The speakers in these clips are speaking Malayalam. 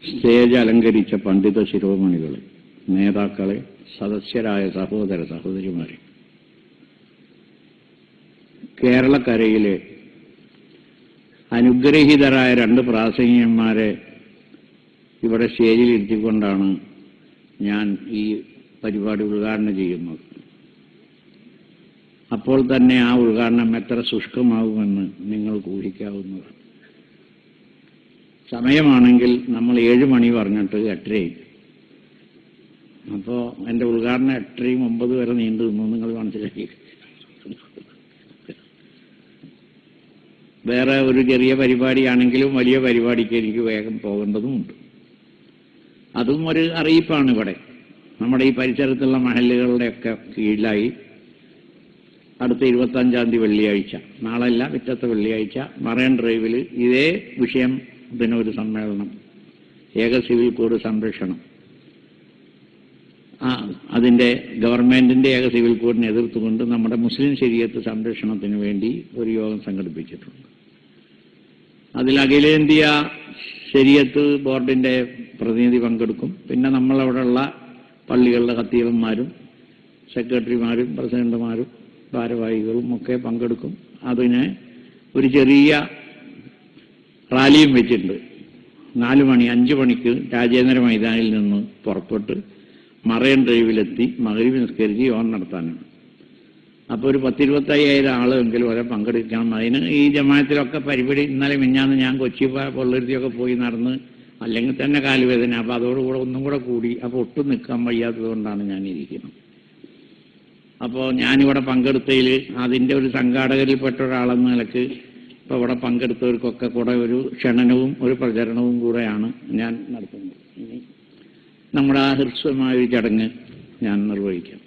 സ്റ്റേജ് അലങ്കരിച്ച പണ്ഡിത ശിരോമണികളെ, നേതാക്കളെ, സദസ്യരായ സഹോദര സഹോദരിമാരെ, കേരളക്കരയിലെ അനുഗ്രഹീതരായ രണ്ട് പ്രാസംഗികന്മാരെ ഇവിടെ സ്റ്റേജിൽ ഇരുത്തിക്കൊണ്ടാണ് ഞാൻ ഈ പരിപാടി ഉദ്ഘാടനം ചെയ്യുന്നത്. അപ്പോൾ തന്നെ ആ ഉദ്ഘാടനം എത്ര ശുഷ്കമാകുമെന്ന് നിങ്ങൾക്ക് ഊഹിക്കാവുന്നതാണ്. സമയമാണെങ്കിൽ നമ്മൾ 7 മണി പറഞ്ഞിട്ട് 8:30. അപ്പോൾ എൻ്റെ ഉദ്ഘാടനം 8:30 9 വരെ നീണ്ടു നിന്നു. നിങ്ങൾ മനസ്സിലാക്കി. വേറെ ഒരു ചെറിയ പരിപാടിയാണെങ്കിലും വലിയ പരിപാടിക്ക് എനിക്ക് വേഗം പോകേണ്ടതുമുണ്ട്. അതും ഒരു അറിയിപ്പാണ്. ഇവിടെ നമ്മുടെ ഈ പരിസരത്തുള്ള മഹല്ലുകളുടെയൊക്കെ കീഴിലായി അടുത്ത 25-ാം തീയതി വെള്ളിയാഴ്ച, നാളെയല്ല പിറ്റത്തെ വെള്ളിയാഴ്ച, മറൈൻ ഡ്രൈവിൽ ഇതേ വിഷയം ഇതിനൊരു സമ്മേളനം, ഏക സിവിൽ കോഡ് സംരക്ഷണം, അതിൻ്റെ ഗവൺമെൻറ്റിൻ്റെ ഏക സിവിൽ കോഡിനെ എതിർത്തുകൊണ്ട് നമ്മുടെ മുസ്ലിം ശരീഅത്ത് സംരക്ഷണത്തിന് വേണ്ടി ഒരു യോഗം സംഘടിപ്പിച്ചിട്ടുണ്ട്. അതിൽ അഖിലേന്ത്യാ ശരീഅത്ത് ബോർഡിൻ്റെ പ്രതിനിധി പങ്കെടുക്കും. പിന്നെ നമ്മളവിടെയുള്ള പള്ളികളിലെ ഖത്തീബന്മാരും സെക്രട്ടറിമാരും പ്രസിഡന്റുമാരും ഭാരവാഹികളും ഒക്കെ പങ്കെടുക്കും. അതിന് ഒരു ചെറിയ റാലിയും വെച്ചിട്ടുണ്ട്. 4 മണി 5 മണിക്ക് രാജേന്ദ്ര മൈതാനിൽ നിന്ന് പുറപ്പെട്ട് മറൈൻ ഡ്രൈവിലെത്തി മഗ്‌രിബ് നിസ്കരിച്ച് യോഗം നടത്താനാണ്. അപ്പോൾ ഒരു 10-25,000 ആളെങ്കിലും വരെ പങ്കെടുക്കണം. അതിന് ഈ ജമാഅത്തിലൊക്കെ പരിപാടി ഇന്നലെ മിഞ്ഞാന്ന് ഞാൻ കൊച്ചി പൊള്ളരുത്തിയൊക്കെ പോയി നടന്ന്, അല്ലെങ്കിൽ തന്നെ കാലുവേദന. അപ്പോൾ അതോടുകൂടെ ഒന്നും കൂടെ കൂടി. അപ്പോൾ ഒട്ടും നിൽക്കാൻ വയ്യാത്തത് കൊണ്ടാണ് ഞാൻ ഇരിക്കുന്നത്. അപ്പോൾ ഞാനിവിടെ പങ്കെടുത്തതിൽ അതിൻ്റെ ഒരു സംഘാടകരിൽപ്പെട്ട ഒരാളെന്ന നിലക്ക് ഇപ്പോൾ ഇവിടെ പങ്കെടുത്തവർക്കൊക്കെ കൂടെ ഒരു ക്ഷണനവും ഒരു പ്രചരണവും കൂടെയാണ് ഞാൻ നടത്തുന്നത്. നമ്മുടെ ആ ഹ്രസ്വമായ ഒരു ചടങ്ങ് ഞാൻ നിർവഹിക്കാം.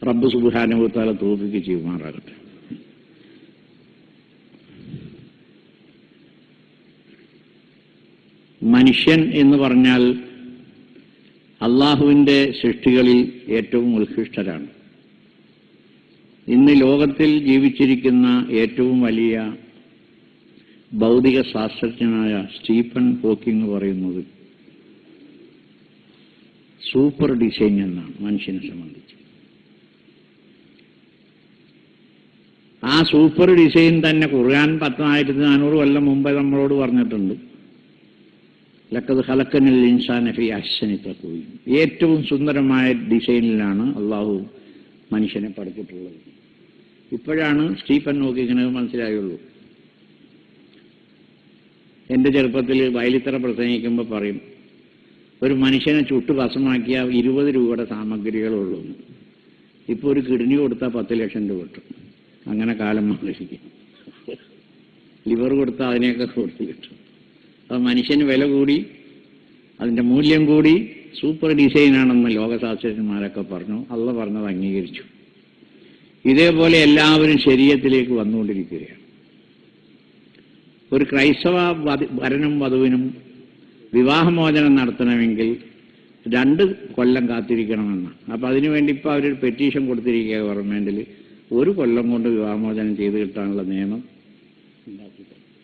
റബ്ബ് സുബ്ഹാനഹു വ തആല തൗഫീഖ് ചെയ്യുമാറാകട്ടെ. മനുഷ്യൻ എന്ന് പറഞ്ഞാൽ അള്ളാഹുവിൻ്റെ സൃഷ്ടികളിൽ ഏറ്റവും ഉത്കൃഷ്ടരാണ്. ഇന്ന് ലോകത്തിൽ ജീവിച്ചിരിക്കുന്ന ഏറ്റവും വലിയ ഭൗതിക ശാസ്ത്രജ്ഞനായ സ്റ്റീഫൻ ഹോക്കിംഗ് പറയുന്നത് സൂപ്പർ ഡിസൈൻ എന്നാണ് മനുഷ്യനെ സംബന്ധിച്ച്. ആ സൂപ്പർ ഡിസൈൻ തന്നെ ഖുർആൻ 1400 കൊല്ലം മുമ്പേ നമ്മളോട് പറഞ്ഞിട്ടുണ്ട്. ലഖദ് ഖലഖനൽ ഇൻസാന ഫീ അഹ്സനി തഖ്വീം. ഏറ്റവും സുന്ദരമായ ഡിസൈനിലാണ് അള്ളാഹു മനുഷ്യനെ പഠിച്ചിട്ടുള്ളത്. ഇപ്പോഴാണ് സ്റ്റീഫൻ ഹോക്കിങ്ങിന് മനസ്സിലായുള്ളൂ. എൻ്റെ ചെറുപ്പത്തിൽ വയലിത്തറ പ്രസംഗിക്കുമ്പോൾ പറയും, ഒരു മനുഷ്യനെ ചുട്ടു ഭസ്മമാക്കിയ 20 രൂപയുടെ സാമഗ്രികളുള്ളൂ. ഇപ്പോൾ ഒരു കിഡ്നി കൊടുത്താൽ 10 ലക്ഷം രൂപ കിട്ടും. അങ്ങനെ കാലം മാറിയിരിക്കും. ലിവർ കൊടുത്താൽ അതിനെയൊക്കെ കൊടുത്ത് കിട്ടും. അപ്പോൾ മനുഷ്യന് വില കൂടി, അതിൻ്റെ മൂല്യം കൂടി. സൂപ്പർ ഡിസൈനാണെന്ന് ലോകശാസ്ത്രജ്ഞന്മാരൊക്കെ പറഞ്ഞു. അള്ളാഹ് പറഞ്ഞത് അംഗീകരിച്ചു. ഇതേപോലെ എല്ലാവരും ശരീഅത്തിലേക്ക് വന്നുകൊണ്ടിരിക്കുകയാണ്. ഒരു ക്രൈസ്തവ വരനും വധുവിനും വിവാഹമോചനം നടത്തണമെങ്കിൽ 2 കൊല്ലം കാത്തിരിക്കണമെന്നാണ്. അപ്പോൾ അതിനുവേണ്ടി ഇപ്പോൾ അവരൊരു പെറ്റീഷൻ കൊടുത്തിരിക്കുക ഗവൺമെൻറ്റിൽ. 1 കൊല്ലം കൊണ്ട് വിവാഹമോചനം ചെയ്ത് കിട്ടാനുള്ള നിയമം ഉണ്ടാക്കി.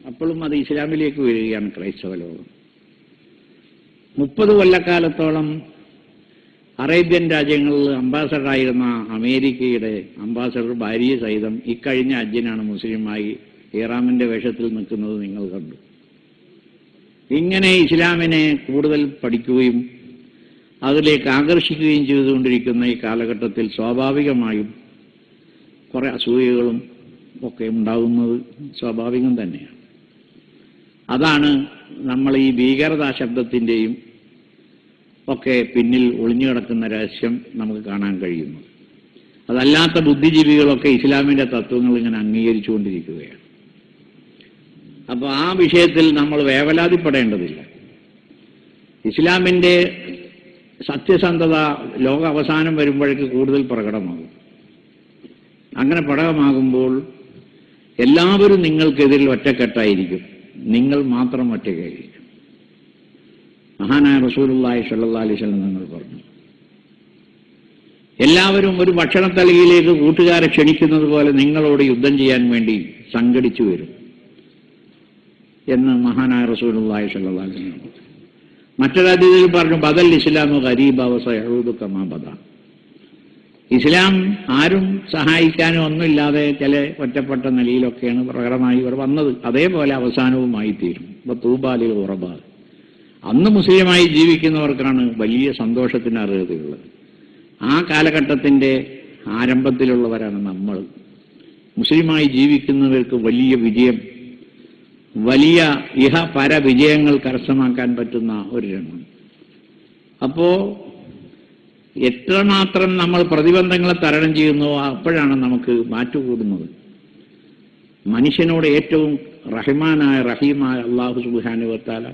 അപ്പോഴും അത് ഇസ്ലാമിലേക്ക് വരികയാണ് ക്രൈസ്തവ ലോകം. 30 കൊല്ലക്കാലത്തോളം അറേബ്യൻ രാജ്യങ്ങളിൽ അംബാസഡറായിരുന്ന അമേരിക്കയുടെ അംബാസഡർ ഭാര്യയെ സഹിതം ഇക്കഴിഞ്ഞ ഹജ്ജിനാണ് മുസ്ലിമായി ഇഹ്റാമിൻ്റെ വേഷത്തിൽ നിൽക്കുന്നത് നിങ്ങൾ കണ്ടു. ഇങ്ങനെ ഇസ്ലാമിനെ കൂടുതൽ പഠിക്കുകയും അതിലേക്ക് ആകർഷിക്കുകയും ചെയ്തുകൊണ്ടിരിക്കുന്ന ഈ കാലഘട്ടത്തിൽ സ്വാഭാവികമായും കുറേ അസൂയകളും ഒക്കെ ഉണ്ടാകുന്നത് സ്വാഭാവികം തന്നെയാണ്. അതാണ് നമ്മൾ ഈ ഭീകരതാ ശബ്ദത്തിൻ്റെയും ഒക്കെ പിന്നിൽ ഒളിഞ്ഞു കിടക്കുന്ന രഹസ്യം നമുക്ക് കാണാൻ കഴിയുന്നു. അതല്ലാത്ത ബുദ്ധിജീവികളൊക്കെ ഇസ്ലാമിൻ്റെ തത്വങ്ങൾ ഇങ്ങനെ അംഗീകരിച്ചുകൊണ്ടിരിക്കുകയാണ്. അപ്പോൾ ആ വിഷയത്തിൽ നമ്മൾ വേവലാതിപ്പെടേണ്ടതില്ല. ഇസ്ലാമിൻ്റെ സത്യസന്ധത ലോക അവസാനം വരുമ്പോഴേക്ക് കൂടുതൽ പ്രകടമാകും. അങ്ങനെ പ്രകടമാകുമ്പോൾ എല്ലാവരും നിങ്ങൾക്കെതിരിൽ ഒറ്റക്കെട്ടായിരിക്കും. നിങ്ങൾ മാത്രം ഒറ്റയ്ക്കായിരിക്കും. മഹാനായ റസൂലുള്ളാഹി സ്വല്ലല്ലാഹു അലൈഹി വസല്ലം നിങ്ങൾ പറഞ്ഞു, എല്ലാവരും ഒരു ഭക്ഷണത്തളികയിലേക്ക് കൂട്ടുകാരെ ക്ഷണിക്കുന്നത് പോലെ നിങ്ങളോട് യുദ്ധം ചെയ്യാൻ വേണ്ടി സംഘടിച്ചു വരും. എന്ന് മഹാനായ റസൂലുള്ളാഹി സ്വല്ലല്ലാഹു അലൈഹി വസല്ലം. മറ്റൊരു ഹദീസിൽ പറഞ്ഞു, ബദൽ ഇസ്ലാമു ഗരീബ വസയഊദു കമാ ബദ. ഇസ്ലാം ആരും സഹായിക്കാനും ഒന്നുമില്ലാതെ ചില ഒറ്റപ്പെട്ട നിലയിലൊക്കെയാണ് പ്രകടമായി ഇവർ വന്നത്. അതേപോലെ അവസാനവുമായി തീരും. തൂബാലിൽ ഉറബാ. അന്ന് മുസ്ലിമായി ജീവിക്കുന്നവർക്കാണ് വലിയ സന്തോഷത്തിന് അർഹതയുള്ളത്. ആ കാലഘട്ടത്തിൻ്റെ ആരംഭത്തിലുള്ളവരാണ് നമ്മൾ. മുസ്ലിമായി ജീവിക്കുന്നവർക്ക് വലിയ വിജയം, വലിയ ഇഹ പര വിജയങ്ങൾ കരസ്ഥമാക്കാൻ പറ്റുന്ന ഒരു രംഗം. അപ്പോ എത്രമാത്രം നമ്മൾ പ്രതിബന്ധങ്ങളെ തരണം ചെയ്യുന്നോ അപ്പോഴാണ് നമുക്ക് മാറ്റുകൂടുന്നത്. മനുഷ്യനോട് ഏറ്റവും റഹ്മാനായ റഹീമായ അല്ലാഹു സുബ്ഹാനഹു വ തആല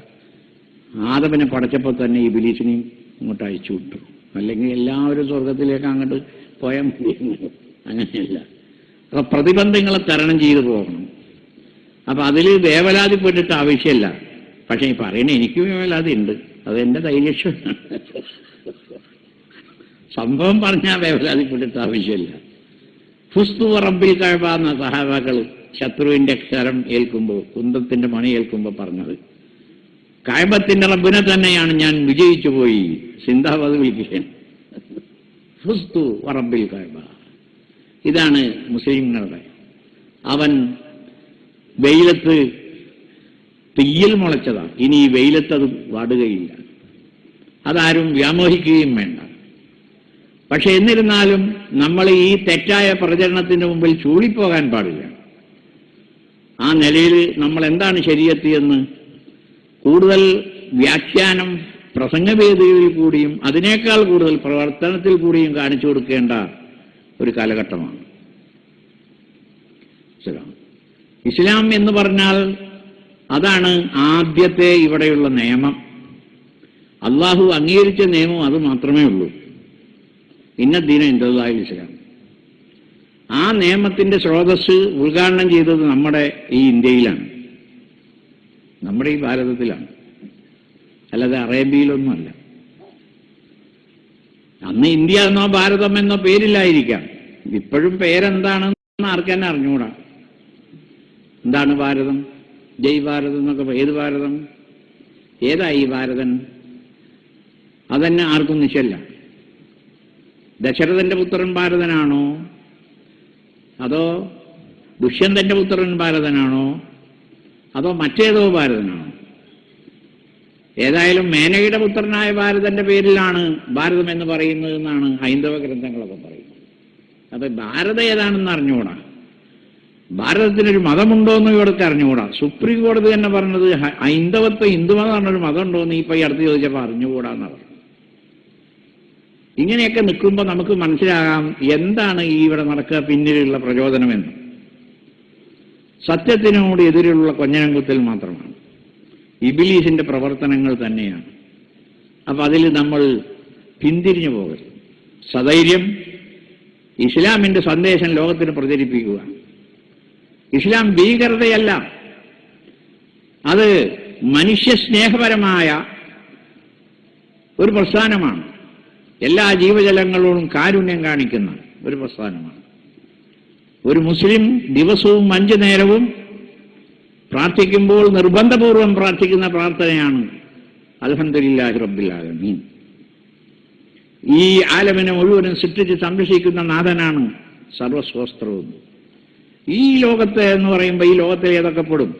ആദമിനെ പടച്ചപ്പോൾ തന്നെ ഇബ്ലീസിനെയും ഇങ്ങോട്ട് അയച്ചു വിട്ടു. അല്ലെങ്കിൽ എല്ലാവരും സ്വർഗത്തിലേക്ക് അങ്ങോട്ട് പോയാൽ മതി. അങ്ങനെയല്ല. അപ്പൊ പ്രതിബന്ധങ്ങളെ തരണം ചെയ്തു പോകണം. അപ്പൊ അതിൽ വേവലാതിപ്പെട്ടിട്ട് ആവശ്യമില്ല. പക്ഷെ ഈ പറയണ എനിക്ക് വേവലാതി ഉണ്ട്, അതെന്റെ ധൈര്യം. സംഭവം പറഞ്ഞാൽ വേവലാതിപ്പെട്ടിട്ട് ആവശ്യമില്ല. ഫുസ്തു റബ്ബിൽ കഅബ എന്ന സഹാബാക്കൾ ശത്രുവിന്റെ അക്ഷരം ഏൽക്കുമ്പോൾ, കുന്തത്തിന്റെ മണി ഏൽക്കുമ്പോൾ പറഞ്ഞത്, കഅബത്തിന്റെ റബ്ബിനെ തന്നെയാണ് ഞാൻ വിജയിച്ചു പോയി. സിന്ദാബാദ് വിളിക്കുകയാണ്. ഫുസ്തു റബ്ബിൽ കഅബ. ഇതാണ് മുസ്ലിങ്ങളുടെ. അവൻ വെയിലത്ത് തീയിൽ മുളച്ചതാണ്. ഇനി ഈ വെയിലത്ത് അത് വാടുകയില്ല. അതാരും വ്യാമോഹിക്കുകയും വേണ്ട. പക്ഷെ എന്നിരുന്നാലും നമ്മൾ ഈ തെറ്റായ പ്രചരണത്തിന് മുമ്പിൽ ചൂളിപ്പോകാൻ പാടില്ല. ആ നിലയിൽ നമ്മൾ എന്താണ് ശരീഅത്ത് എന്ന് കൂടുതൽ വ്യാഖ്യാനം പ്രസംഗവേദിയിൽ കൂടിയും അതിനേക്കാൾ കൂടുതൽ പ്രവർത്തനത്തിൽ കൂടിയും കാണിച്ചു കൊടുക്കേണ്ട ഒരു കാലഘട്ടമാണ് ഇസ്ലാം. ഇസ്ലാം എന്ന് പറഞ്ഞാൽ അതാണ് ആദ്യത്തെ ഇവിടെയുള്ള നിയമം. അള്ളാഹു അംഗീകരിച്ച നിയമം അത് മാത്രമേ ഉള്ളൂ. ഇന്ന ദീന ഇൻദല്ലാഹിൽ ഇസ്ലാം. ആ നിയമത്തിന്റെ സ്രോതസ് ഉദ്ഘാടനം ചെയ്തത് നമ്മുടെ ഈ ഇന്ത്യയിലാണ്, നമ്മുടെ ഈ ഭാരതത്തിലാണ്, അല്ലാതെ അറേബ്യയിലൊന്നുമല്ല. അന്ന് ഇന്ത്യ എന്നോ ഭാരതം എന്നോ പേരില്ലായിരിക്കാം. ഇപ്പോഴും പേരെന്താണെന്ന് ആർക്കെന്നെ അറിഞ്ഞുകൂടാ. എന്താണ് ഭാരതം? ജയ് ഭാരതം എന്നൊക്കെ. ഏത് ഭാരതം? ഏതായി ഭാരതൻ? അതന്നെ ആർക്കും നിശ്ചയമില്ല. ദശരഥന്റെ പുത്രൻ ഭാരതനാണോ, അതോ ദുഷ്യന്തന്റെ പുത്രൻ ഭാരതനാണോ, അതോ മറ്റേതോ ഭാരതനാണോ? ഏതായാലും മേനകയുടെ പുത്രനായ ഭാരതന്റെ പേരിലാണ് ഭാരതം എന്ന് പറയുന്നത് എന്നാണ് ഹൈന്ദവ ഗ്രന്ഥങ്ങളൊക്കെ പറയുന്നത്. അപ്പൊ ഭാരതം ഏതാണെന്ന് അറിഞ്ഞുകൂടാ. ഭാരതത്തിനൊരു മതമുണ്ടോ എന്ന് ഇവിടത്തെ അറിഞ്ഞുകൂടാ. സുപ്രീം കോടതി തന്നെ പറഞ്ഞത് ഹൈന്ദവത്വം ഹിന്ദുമതമാണൊരു മതമുണ്ടോ എന്ന് ഇപ്പൊ ഈ അടുത്ത് ചോദിച്ചപ്പോൾ അറിഞ്ഞുകൂടാന്ന് പറഞ്ഞു. ഇങ്ങനെയൊക്കെ നിൽക്കുമ്പോൾ നമുക്ക് മനസ്സിലാകാം എന്താണ് ഈ ഇവിടെ നടക്കുക പിന്നിലുള്ള പ്രചോദനമെന്ന്. സത്യത്തിനോട് എതിരുള്ള കൊഞ്ഞനംകുത്തൽ മാത്രമാണ്, ഇബ്ലീസിന്റെ പ്രവർത്തനങ്ങൾ തന്നെയാണ്. അപ്പൊ അതിൽ നമ്മൾ പിന്തിരിഞ്ഞു പോകരുത്. സധൈര്യം ഇസ്ലാമിന്റെ സന്ദേശം ലോകത്തിന് പ്രചരിപ്പിക്കുക. ഇസ്ലാം ഭീകരതയല്ല, അത് മനുഷ്യസ്നേഹപരമായ ഒരു പ്രസ്ഥാനമാണ്. എല്ലാ ജീവജലങ്ങളോടും കാരുണ്യം കാണിക്കുന്ന ഒരു പ്രസ്ഥാനമാണ്. ഒരു മുസ്ലിം ദിവസവും 5 നേരവും പ്രാർത്ഥിക്കുമ്പോൾ നിർബന്ധപൂർവം പ്രാർത്ഥിക്കുന്ന പ്രാർത്ഥനയാണ് അൽഹംദുലില്ലാഹി റബ്ബിൽ ആലമീൻ. ഈ ആലമിനെ മുഴുവനും സൃഷ്ടിച്ച് സംരക്ഷിക്കുന്ന നാഥനാണ് സർവസ്വസ്ത്രവും. ഈ ലോകത്തെ എന്ന് പറയുമ്പോൾ ഈ ലോകത്തിൽ ഏതൊക്കെ പെടും?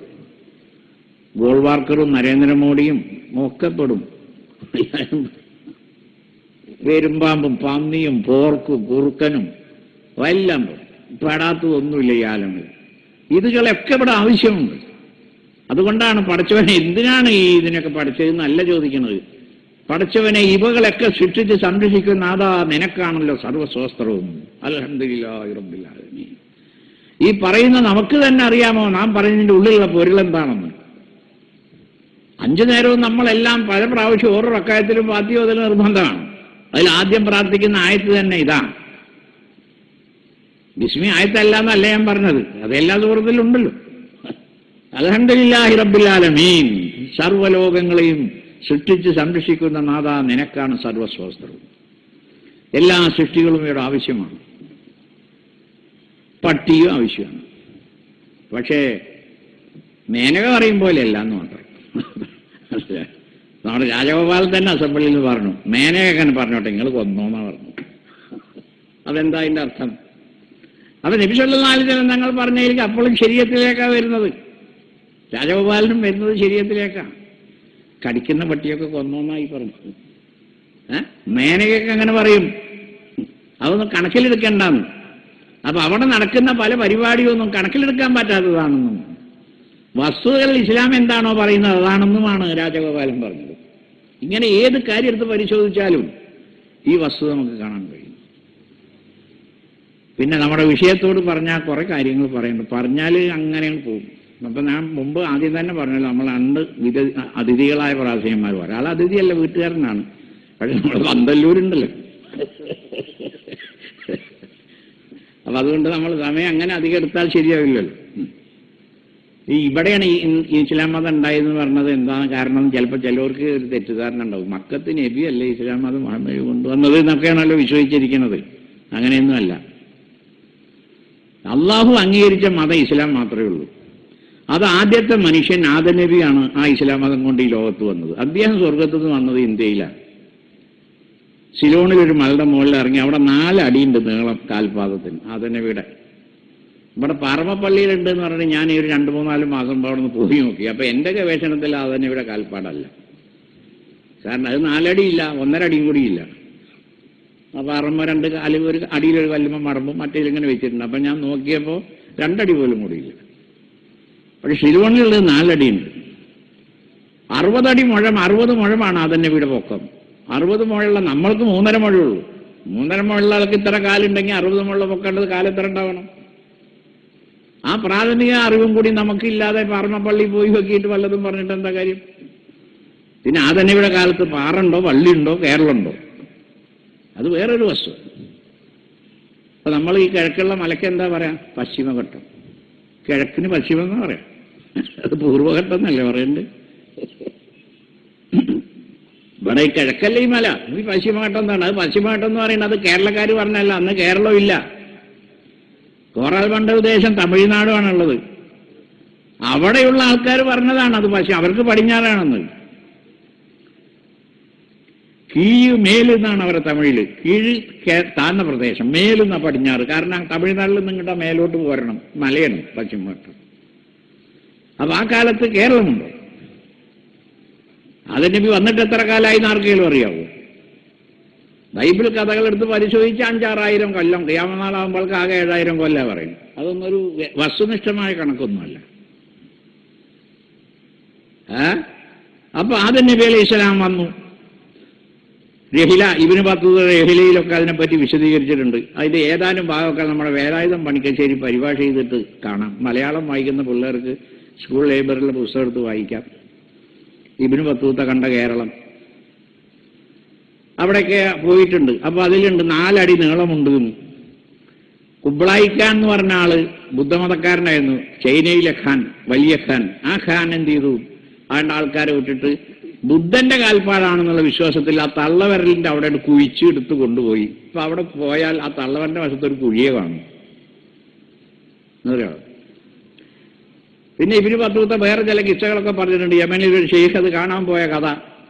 ഗോൾവാർക്കറും നരേന്ദ്രമോദിയും ഒക്കെ പെടും. പേരുമ്പാമ്പും പന്നിയും പോർക്കും കുറുക്കനും എല്ലാം പെടാത്തതൊന്നുമില്ല ഈ ആലമിൽ. ഇതുകളൊക്കെ ഇവിടെ ആവശ്യമുണ്ട്. അതുകൊണ്ടാണ് പടച്ചവനെ എന്തിനാണ് ഈ ഇതിനൊക്കെ പഠിച്ചതെന്നല്ല ചോദിക്കുന്നത്. പടച്ചവനെ ഇവകളൊക്കെ സൃഷ്ടിച്ച് സംരക്ഷിക്കുന്ന അതാ നിനക്കാണല്ലോ സർവസ്വസ്ത്രവും. അൽഹംദുലില്ലാഹി റബ്ബിൽ ആലമീൻ. ഈ പറയുന്ന നമുക്ക് തന്നെ അറിയാമോ നാം പറയുന്നതിന്റെ ഉള്ളിലുള്ള പൊരുളെന്താണെന്ന്. 5 നേരവും നമ്മളെല്ലാം പല പ്രാവശ്യം ഓരോ റക്അത്തിലും ഫാത്തിഹ ഓതൽ നിർബന്ധമാണ്. അതിൽ ആദ്യം പ്രാർത്ഥിക്കുന്ന ആയത്ത് തന്നെ ഇതാണ്. ബിസ്മി ആയത്തല്ല എന്നല്ല ഞാൻ പറഞ്ഞത്, അതെല്ലാ സൂറത്തിലുണ്ടല്ലോ. അൽഹംദുലില്ലാഹി റബ്ബിൽ ആലമീൻ. സർവ്വലോകങ്ങളെയും സൃഷ്ടിച്ച് സംരക്ഷിക്കുന്ന നാഥ നിനക്കാണ് സർവസ്വസ്ത്രവും. എല്ലാ സൃഷ്ടികളും ഇവിടെ ആവശ്യമാണ്, പട്ടിയും ആവശ്യമാണ്. പക്ഷേ മേനക പറയും പോലെയല്ല എന്ന് മാത്രം. നമ്മുടെ രാജഗോപാലൻ തന്നെ അസംബ്ലിയിൽ നിന്ന് പറഞ്ഞു, മേനക അങ്ങനെ പറഞ്ഞോട്ടെ, നിങ്ങൾ കൊന്നോന്നാ പറഞ്ഞു. അതെന്താ അതിൻ്റെ അർത്ഥം? അപ്പൊ നബി സല്ലല്ലാഹു അലൈഹി വസല്ലം തങ്ങൾ പറഞ്ഞതിലേക്ക് അപ്പോഴും ശരീഅത്തിലേക്കാണ് വരുന്നത്. രാജഗോപാലനും വരുന്നത് ശരീഅത്തിലേക്കാണ്. കടിക്കുന്ന പട്ടിയൊക്കെ കൊന്നോന്നായി പറഞ്ഞു. മേനകയൊക്കെ അങ്ങനെ പറയും. അതൊന്നും കണക്കിലെടുക്കേണ്ടെന്ന്. അപ്പൊ അവിടെ നടക്കുന്ന പല പരിപാടിയൊന്നും കണക്കിലെടുക്കാൻ പറ്റാത്തതാണെന്നും വസ്തുതകൾ ഇസ്ലാം എന്താണോ പറയുന്നത് അതാണെന്നുമാണ് രാജഗോപാലൻ പറഞ്ഞത്. ഇങ്ങനെ ഏത് കാര്യം എടുത്ത് പരിശോധിച്ചാലും ഈ വസ്തുത നമുക്ക് കാണാൻ കഴിയും. പിന്നെ നമ്മുടെ വിഷയത്തോട് പറഞ്ഞാൽ കുറെ കാര്യങ്ങൾ പറയുന്നുണ്ട്. പറഞ്ഞാൽ അങ്ങനെ പോകും. അപ്പൊ ഞാൻ മുമ്പ് ആദ്യം തന്നെ പറഞ്ഞല്ലോ, നമ്മൾ അതിഥികളായ പ്രാസീയന്മാർ. ഒരാൾ അതിഥിയല്ല, വീട്ടുകാരനാണ്. പക്ഷെ നമ്മൾ പന്തല്ലൂരുണ്ടല്ലോ. അപ്പൊ അതുകൊണ്ട് നമ്മൾ സമയം അങ്ങനെ അധികം എടുത്താൽ ശരിയാവില്ലല്ലോ. ഇവിടെയാണ് ഈ ഇസ്ലാം മതം ഉണ്ടായെന്ന് പറഞ്ഞത്. എന്താണ് കാരണം? ചിലപ്പോൾ ചിലവർക്ക് ഒരു തെറ്റിദ്ധാരണ ഉണ്ടാവും. മക്കത്ത് നബി അല്ലേ ഇസ്ലാം മതം മുഹമ്മദ് കൊണ്ടുവന്നത് എന്നൊക്കെയാണല്ലോ വിശ്വസിച്ചിരിക്കുന്നത്. അങ്ങനെയൊന്നുമല്ല. അള്ളാഹു അംഗീകരിച്ച മതം ഇസ്ലാം മാത്രമേ ഉള്ളൂ. അത് ആദ്യത്തെ മനുഷ്യൻ ആദം നബിയാണ് ആ ഇസ്ലാം മതം കൊണ്ട് ഈ ലോകത്ത് വന്നത്. അദ്ദേഹം സ്വർഗത്തു നിന്ന് വന്നത് ഇന്ത്യയിലാണ്. സിലോണിൽ ഒരു മലയുടെ മുകളിൽ ഇറങ്ങി. അവിടെ 4 അടിയുണ്ട് നീളം കാൽപാദത്തിന് ആദം നബിയുടെ. ഇവിടെ പാറമപ്പള്ളിയിലുണ്ട് എന്ന് പറഞ്ഞാൽ ഞാൻ ഈ ഒരു 2-3-4 മാസം അവിടെ നിന്ന് പോയി നോക്കി. അപ്പൊ എന്റെ ഗവേഷണത്തിൽ ആദം നബിയുടെ കാൽപ്പാടല്ല. കാരണം അത് 4 അടിയില്ല, 1.5 അടിയും കൂടിയില്ല. അപ്പൊ അറമ്മ 2 കാല്, ഒരു അടിയിലൊരു കല്ലുമ്പ മടമ്പും മറ്റേതിലിങ്ങനെ വെച്ചിട്ടുണ്ട്. അപ്പൊ ഞാൻ നോക്കിയപ്പോൾ 2 അടി പോലും കൂടിയില്ല. പക്ഷെ ശിലോണിലുള്ളത് 4 അടിയുണ്ട്. 60 അടി മുഴം, 60 മുഴമാണ് ആദം നബിയുടെ പൊക്കം. 60 മുഴയുള്ള നമ്മൾക്ക് 3.5 മുഴയുള്ളൂ. 3.5 മുഴയുള്ള ആൾക്ക് ഇത്ര കാലുണ്ടെങ്കിൽ 60 മുഴ പൊക്കേണ്ടത് കാലെത്ര ഉണ്ടാവണം? ആ പ്രാഥമിക അറിവും കൂടി നമുക്കില്ലാതെ പാറമപ്പള്ളി പോയി നോക്കിയിട്ട് വല്ലതും പറഞ്ഞിട്ട് എന്താ കാര്യം? പിന്നെ ആദം നബിയുടെ കാലത്ത് പാറുണ്ടോ, വള്ളിയുണ്ടോ, കേരളുണ്ടോ? അത് വേറൊരു വസ്തു. അപ്പൊ നമ്മൾ ഈ കിഴക്കുള്ള മലയ്ക്ക് എന്താ പറയാ? പശ്ചിമഘട്ടം. കിഴക്കിന് പശ്ചിമം എന്ന് പറയാം. അത് പൂർവ്വഘട്ടം എന്നല്ലേ പറയണ്ട്. ഇവിടെ ഈ കിഴക്കല്ലേ ഈ മല, ഈ പശ്ചിമഘട്ടം എന്താണ്? അത് പശ്ചിമഘട്ടം എന്ന് പറയുന്നത് അത് കേരളക്കാർ പറഞ്ഞല്ല. അന്ന് കേരളം ഇല്ല. കോറാൽ മണ്ഡല ദേശം തമിഴ്നാടുമാണുള്ളത്. അവിടെയുള്ള ആൾക്കാർ പറഞ്ഞതാണ് അത്. പക്ഷെ അവർക്ക് പടിഞ്ഞാറാണെന്ന്. കീഴ് മേല് എന്നാണ് അവരെ തമിഴില്. കീഴ് താഴ്ന്ന പ്രദേശം, മേലെന്ന പടിഞ്ഞാറ്. കാരണം തമിഴ്നാട്ടിൽ നിന്ന് ഇങ്ങോട്ട് മേലോട്ട് പോരണം, മലയാണ് പശ്ചിമഘട്ടം. അപ്പൊ ആ കാലത്ത് കേരളമുണ്ടോ? ആദം നബി വന്നിട്ട് എത്ര കാലമായി ആർക്കെങ്കിലും അറിയാവോ? ബൈബിൾ കഥകളെടുത്ത് പരിശോധിച്ച് 5-6 കൊല്ലം. ഖിയാമത്ത് നാളാകുമ്പോൾക്ക് ആകെ 7000 കൊല്ലം പറയും. അതൊന്നും ഒരു വസ്തുനിഷ്ഠമായ കണക്കൊന്നുമല്ല. അപ്പൊ ആദം നബി അലൈഹി ഇസ്ലാം വന്നു. രഹില, ഇബ്നു ബത്തൂത രഹിലയിലൊക്കെ അതിനെപ്പറ്റി വിശദീകരിച്ചിട്ടുണ്ട്. അതിന്റെ ഏതാനും ഭാഗമൊക്കെ നമ്മുടെ വേലായുധം പണിക്കശ്ശേരി പരിഭാഷ ചെയ്തിട്ട് കാണാം. മലയാളം വായിക്കുന്ന പിള്ളേർക്ക് സ്കൂൾ ലൈബ്രറിയിലെ പുസ്തകം എടുത്ത് വായിക്കാം. ഇബ്നു ബത്തൂത്ത കണ്ട കേരളം അവിടെയൊക്കെ പോയിട്ടുണ്ട്. അപ്പൊ അതിലുണ്ട് 4 അടി നീളമുണ്ട്. കുബ്ലായി ഖാൻ എന്ന് പറഞ്ഞ ആള് ബുദ്ധമതക്കാരനായിരുന്നു. ചൈനയിലെ ഖാൻ, വലിയ ഖാൻ. ആ ഖാൻ എന്ത് ചെയ്തു? അതിൻ്റെ ആൾക്കാരെ വിട്ടിട്ട് ബുദ്ധന്റെ കാൽപ്പാടാണെന്നുള്ള വിശ്വാസത്തിൽ ആ തള്ളവിരലിന്റെ അവിടെ കുഴിച്ച് എടുത്ത് കൊണ്ടുപോയി. ഇപ്പൊ അവിടെ പോയാൽ ആ തള്ളവരന്റെ വശത്തൊരു കുഴിയെ കാണും. പിന്നെ ഇബ്നു ബത്തൂത്ത വേറെ ചില കിസ്സകളൊക്കെ പറഞ്ഞിട്ടുണ്ട്. യമനിൽ ഒരു ഷെയ്ഖ് അത് കാണാൻ പോയ കഥ.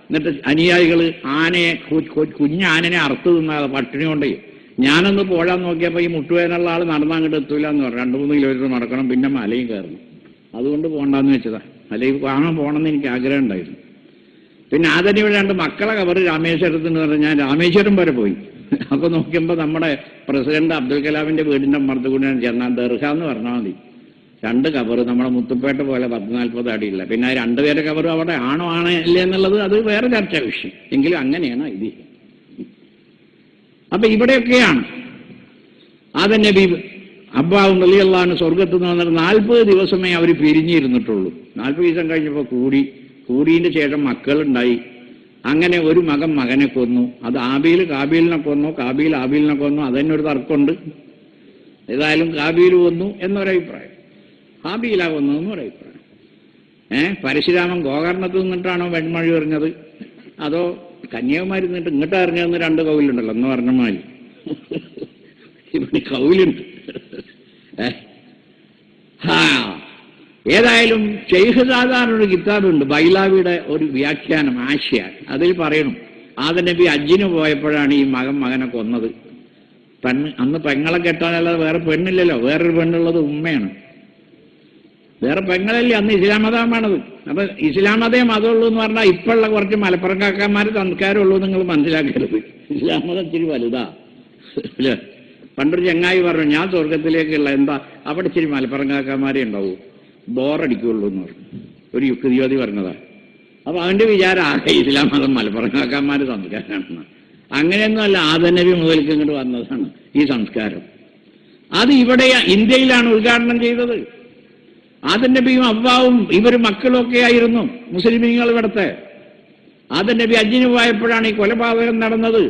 എന്നിട്ട് അനുയായികൾ ആനയെ, കുഞ്ഞാനനെ അറുത്ത് തിന്നാതെ പട്ടിണി കൊണ്ടേ ഞാനൊന്ന് പോഴാൻ നോക്കിയപ്പോൾ ഈ മുട്ടുവേനുള്ള ആൾ നടന്നാൻ അങ്ങോട്ട് എത്തൂല എന്ന് പറഞ്ഞു. 2-3 കിലോമീറ്റർ നടക്കണം, പിന്നെ മലയും കയറണം. അതുകൊണ്ട് പോകണ്ടെന്ന് വെച്ചതാ. മലയിൽ കാണാൻ പോകണമെന്ന് എനിക്ക് ആഗ്രഹം ഉണ്ടായിരുന്നു. പിന്നെ ആദം നബിയുടെ 2 മക്കളെ കബർ രാമേശ്വരത്തിന് പറഞ്ഞ് ഞാൻ രാമേശ്വരം വരെ പോയി. അപ്പൊ നോക്കിയപ്പോൾ നമ്മുടെ പ്രസിഡന്റ് അബ്ദുൽ കലാമിന്റെ വീടിന്റെ അമ്മർത്ത് കൂടെ ചെന്നാൽ ദർഗ എന്ന് പറഞ്ഞാൽ മതി. 2 കബർ നമ്മുടെ മുത്തുപ്പേട്ട പോലെ 10-40 അടിയില്ല. പിന്നെ 2 പേരെ കബർ അവിടെ ആണോ ഇല്ല എന്നുള്ളത് അത് വേറെ ചർച്ചാ വിഷയം. എങ്കിലും അങ്ങനെയാണ് ഇത്. അപ്പൊ ഇവിടെയൊക്കെയാണ് ആദം നബി അബ്ബാവും റളിയല്ലാഹു സ്വർഗത്ത് നിന്ന് വന്നിട്ട് 40 ദിവസമേ അവർ പിരിഞ്ഞിരുന്നിട്ടുള്ളൂ. 40 ദിവസം കഴിഞ്ഞപ്പോൾ കൂടിയതിന്റെ ശേഷം മക്കളുണ്ടായി. അങ്ങനെ ഒരു മകനെ കൊന്നു. അത് ആബീൽ കാബീലിനെ കൊന്നു, കാബീൽ ആബീലിനെ കൊന്നു. അതന്നെ ഒരു തർക്കമുണ്ട്. ഏതായാലും കാബീൽ കൊന്നു എന്നൊരഭിപ്രായം, ഹാബീല കൊന്നു എന്നൊരഭിപ്രായം. പരശുരാമൻ ഗോകർണത്ത് നിന്നിട്ടാണോ വെൺമഴി എറിഞ്ഞത്, അതോ കന്യാകുമാരി നിന്നിട്ട് ഇങ്ങോട്ട് എറിഞ്ഞതെന്ന് 2 കൗലുണ്ടല്ലോ എന്ന് പറഞ്ഞ മാതിരി ഇവിടെ കൗലുണ്ട്. ഏതായാലും ഷെയ്ഖ് സാധാരണ കിതാബുണ്ട്, ബൈലാവിയുടെ ഒരു വ്യാഖ്യാനം, ആശയ. അതിൽ പറയണം ആദം നബി ഹജ്ജിന് പോയപ്പോഴാണ് ഈ മകനെ കൊന്നത്. അന്ന് പെങ്ങളെ കെട്ടാനല്ലാതെ വേറെ പെണ്ണില്ലല്ലോ, വേറൊരു പെണ്ണുള്ളത് ഉമ്മയാണ്, വേറെ പെങ്ങളല്ലേ അന്ന് ഇസ്ലാം മതമാണത്. അപ്പൊ ഇസ്ലാം മതമുള്ളൂ എന്ന് പറഞ്ഞാൽ ഇപ്പോഴുള്ള കുറച്ച് മലപ്പുറം കാക്കാന്മാർ സംസ്കാരമുള്ളൂ നിങ്ങൾ മനസ്സിലാക്കരുത്. ഇസ്ലാം മതം ഇച്ചിരി വലുതാ അല്ലേ. പണ്ടൊരു ചങ്ങായി പറഞ്ഞു, ഞാൻ സ്വർഗത്തിലേക്കുള്ള എന്താ അവിടെ ഇച്ചിരി മലപ്പുറം കാക്കാന്മാരെ ഉണ്ടാവൂ, ബോറടിക്കുള്ളൂ എന്ന് പറഞ്ഞു. ഒരു യുക്തിവാദി പറഞ്ഞതാ. അപ്പൊ അവന്റെ വിചാരം ആകെ ഇസ്ലാം മതം മലപ്പുറം കാക്കാന്മാര് സംസ്കാരമാണെന്ന്. അങ്ങനെയൊന്നുമല്ല, ആദം നബി മുതൽക്ക് ഇങ്ങോട്ട് വന്നതാണ് ഈ സംസ്കാരം. അത് ഇവിടെ ഇന്ത്യയിലാണ് ഉദ്ഘാടനം ചെയ്തത്. ആദം നബിയും അവ്വാവും ഇവർ മക്കളൊക്കെ ആയിരുന്നു മുസ്ലിമീങ്ങൾ ഇവിടുത്തെ. ആദം നബി ഹജ്ജിന് പോയപ്പോഴാണ് ഈ കൊലപാതകം നടന്നത്.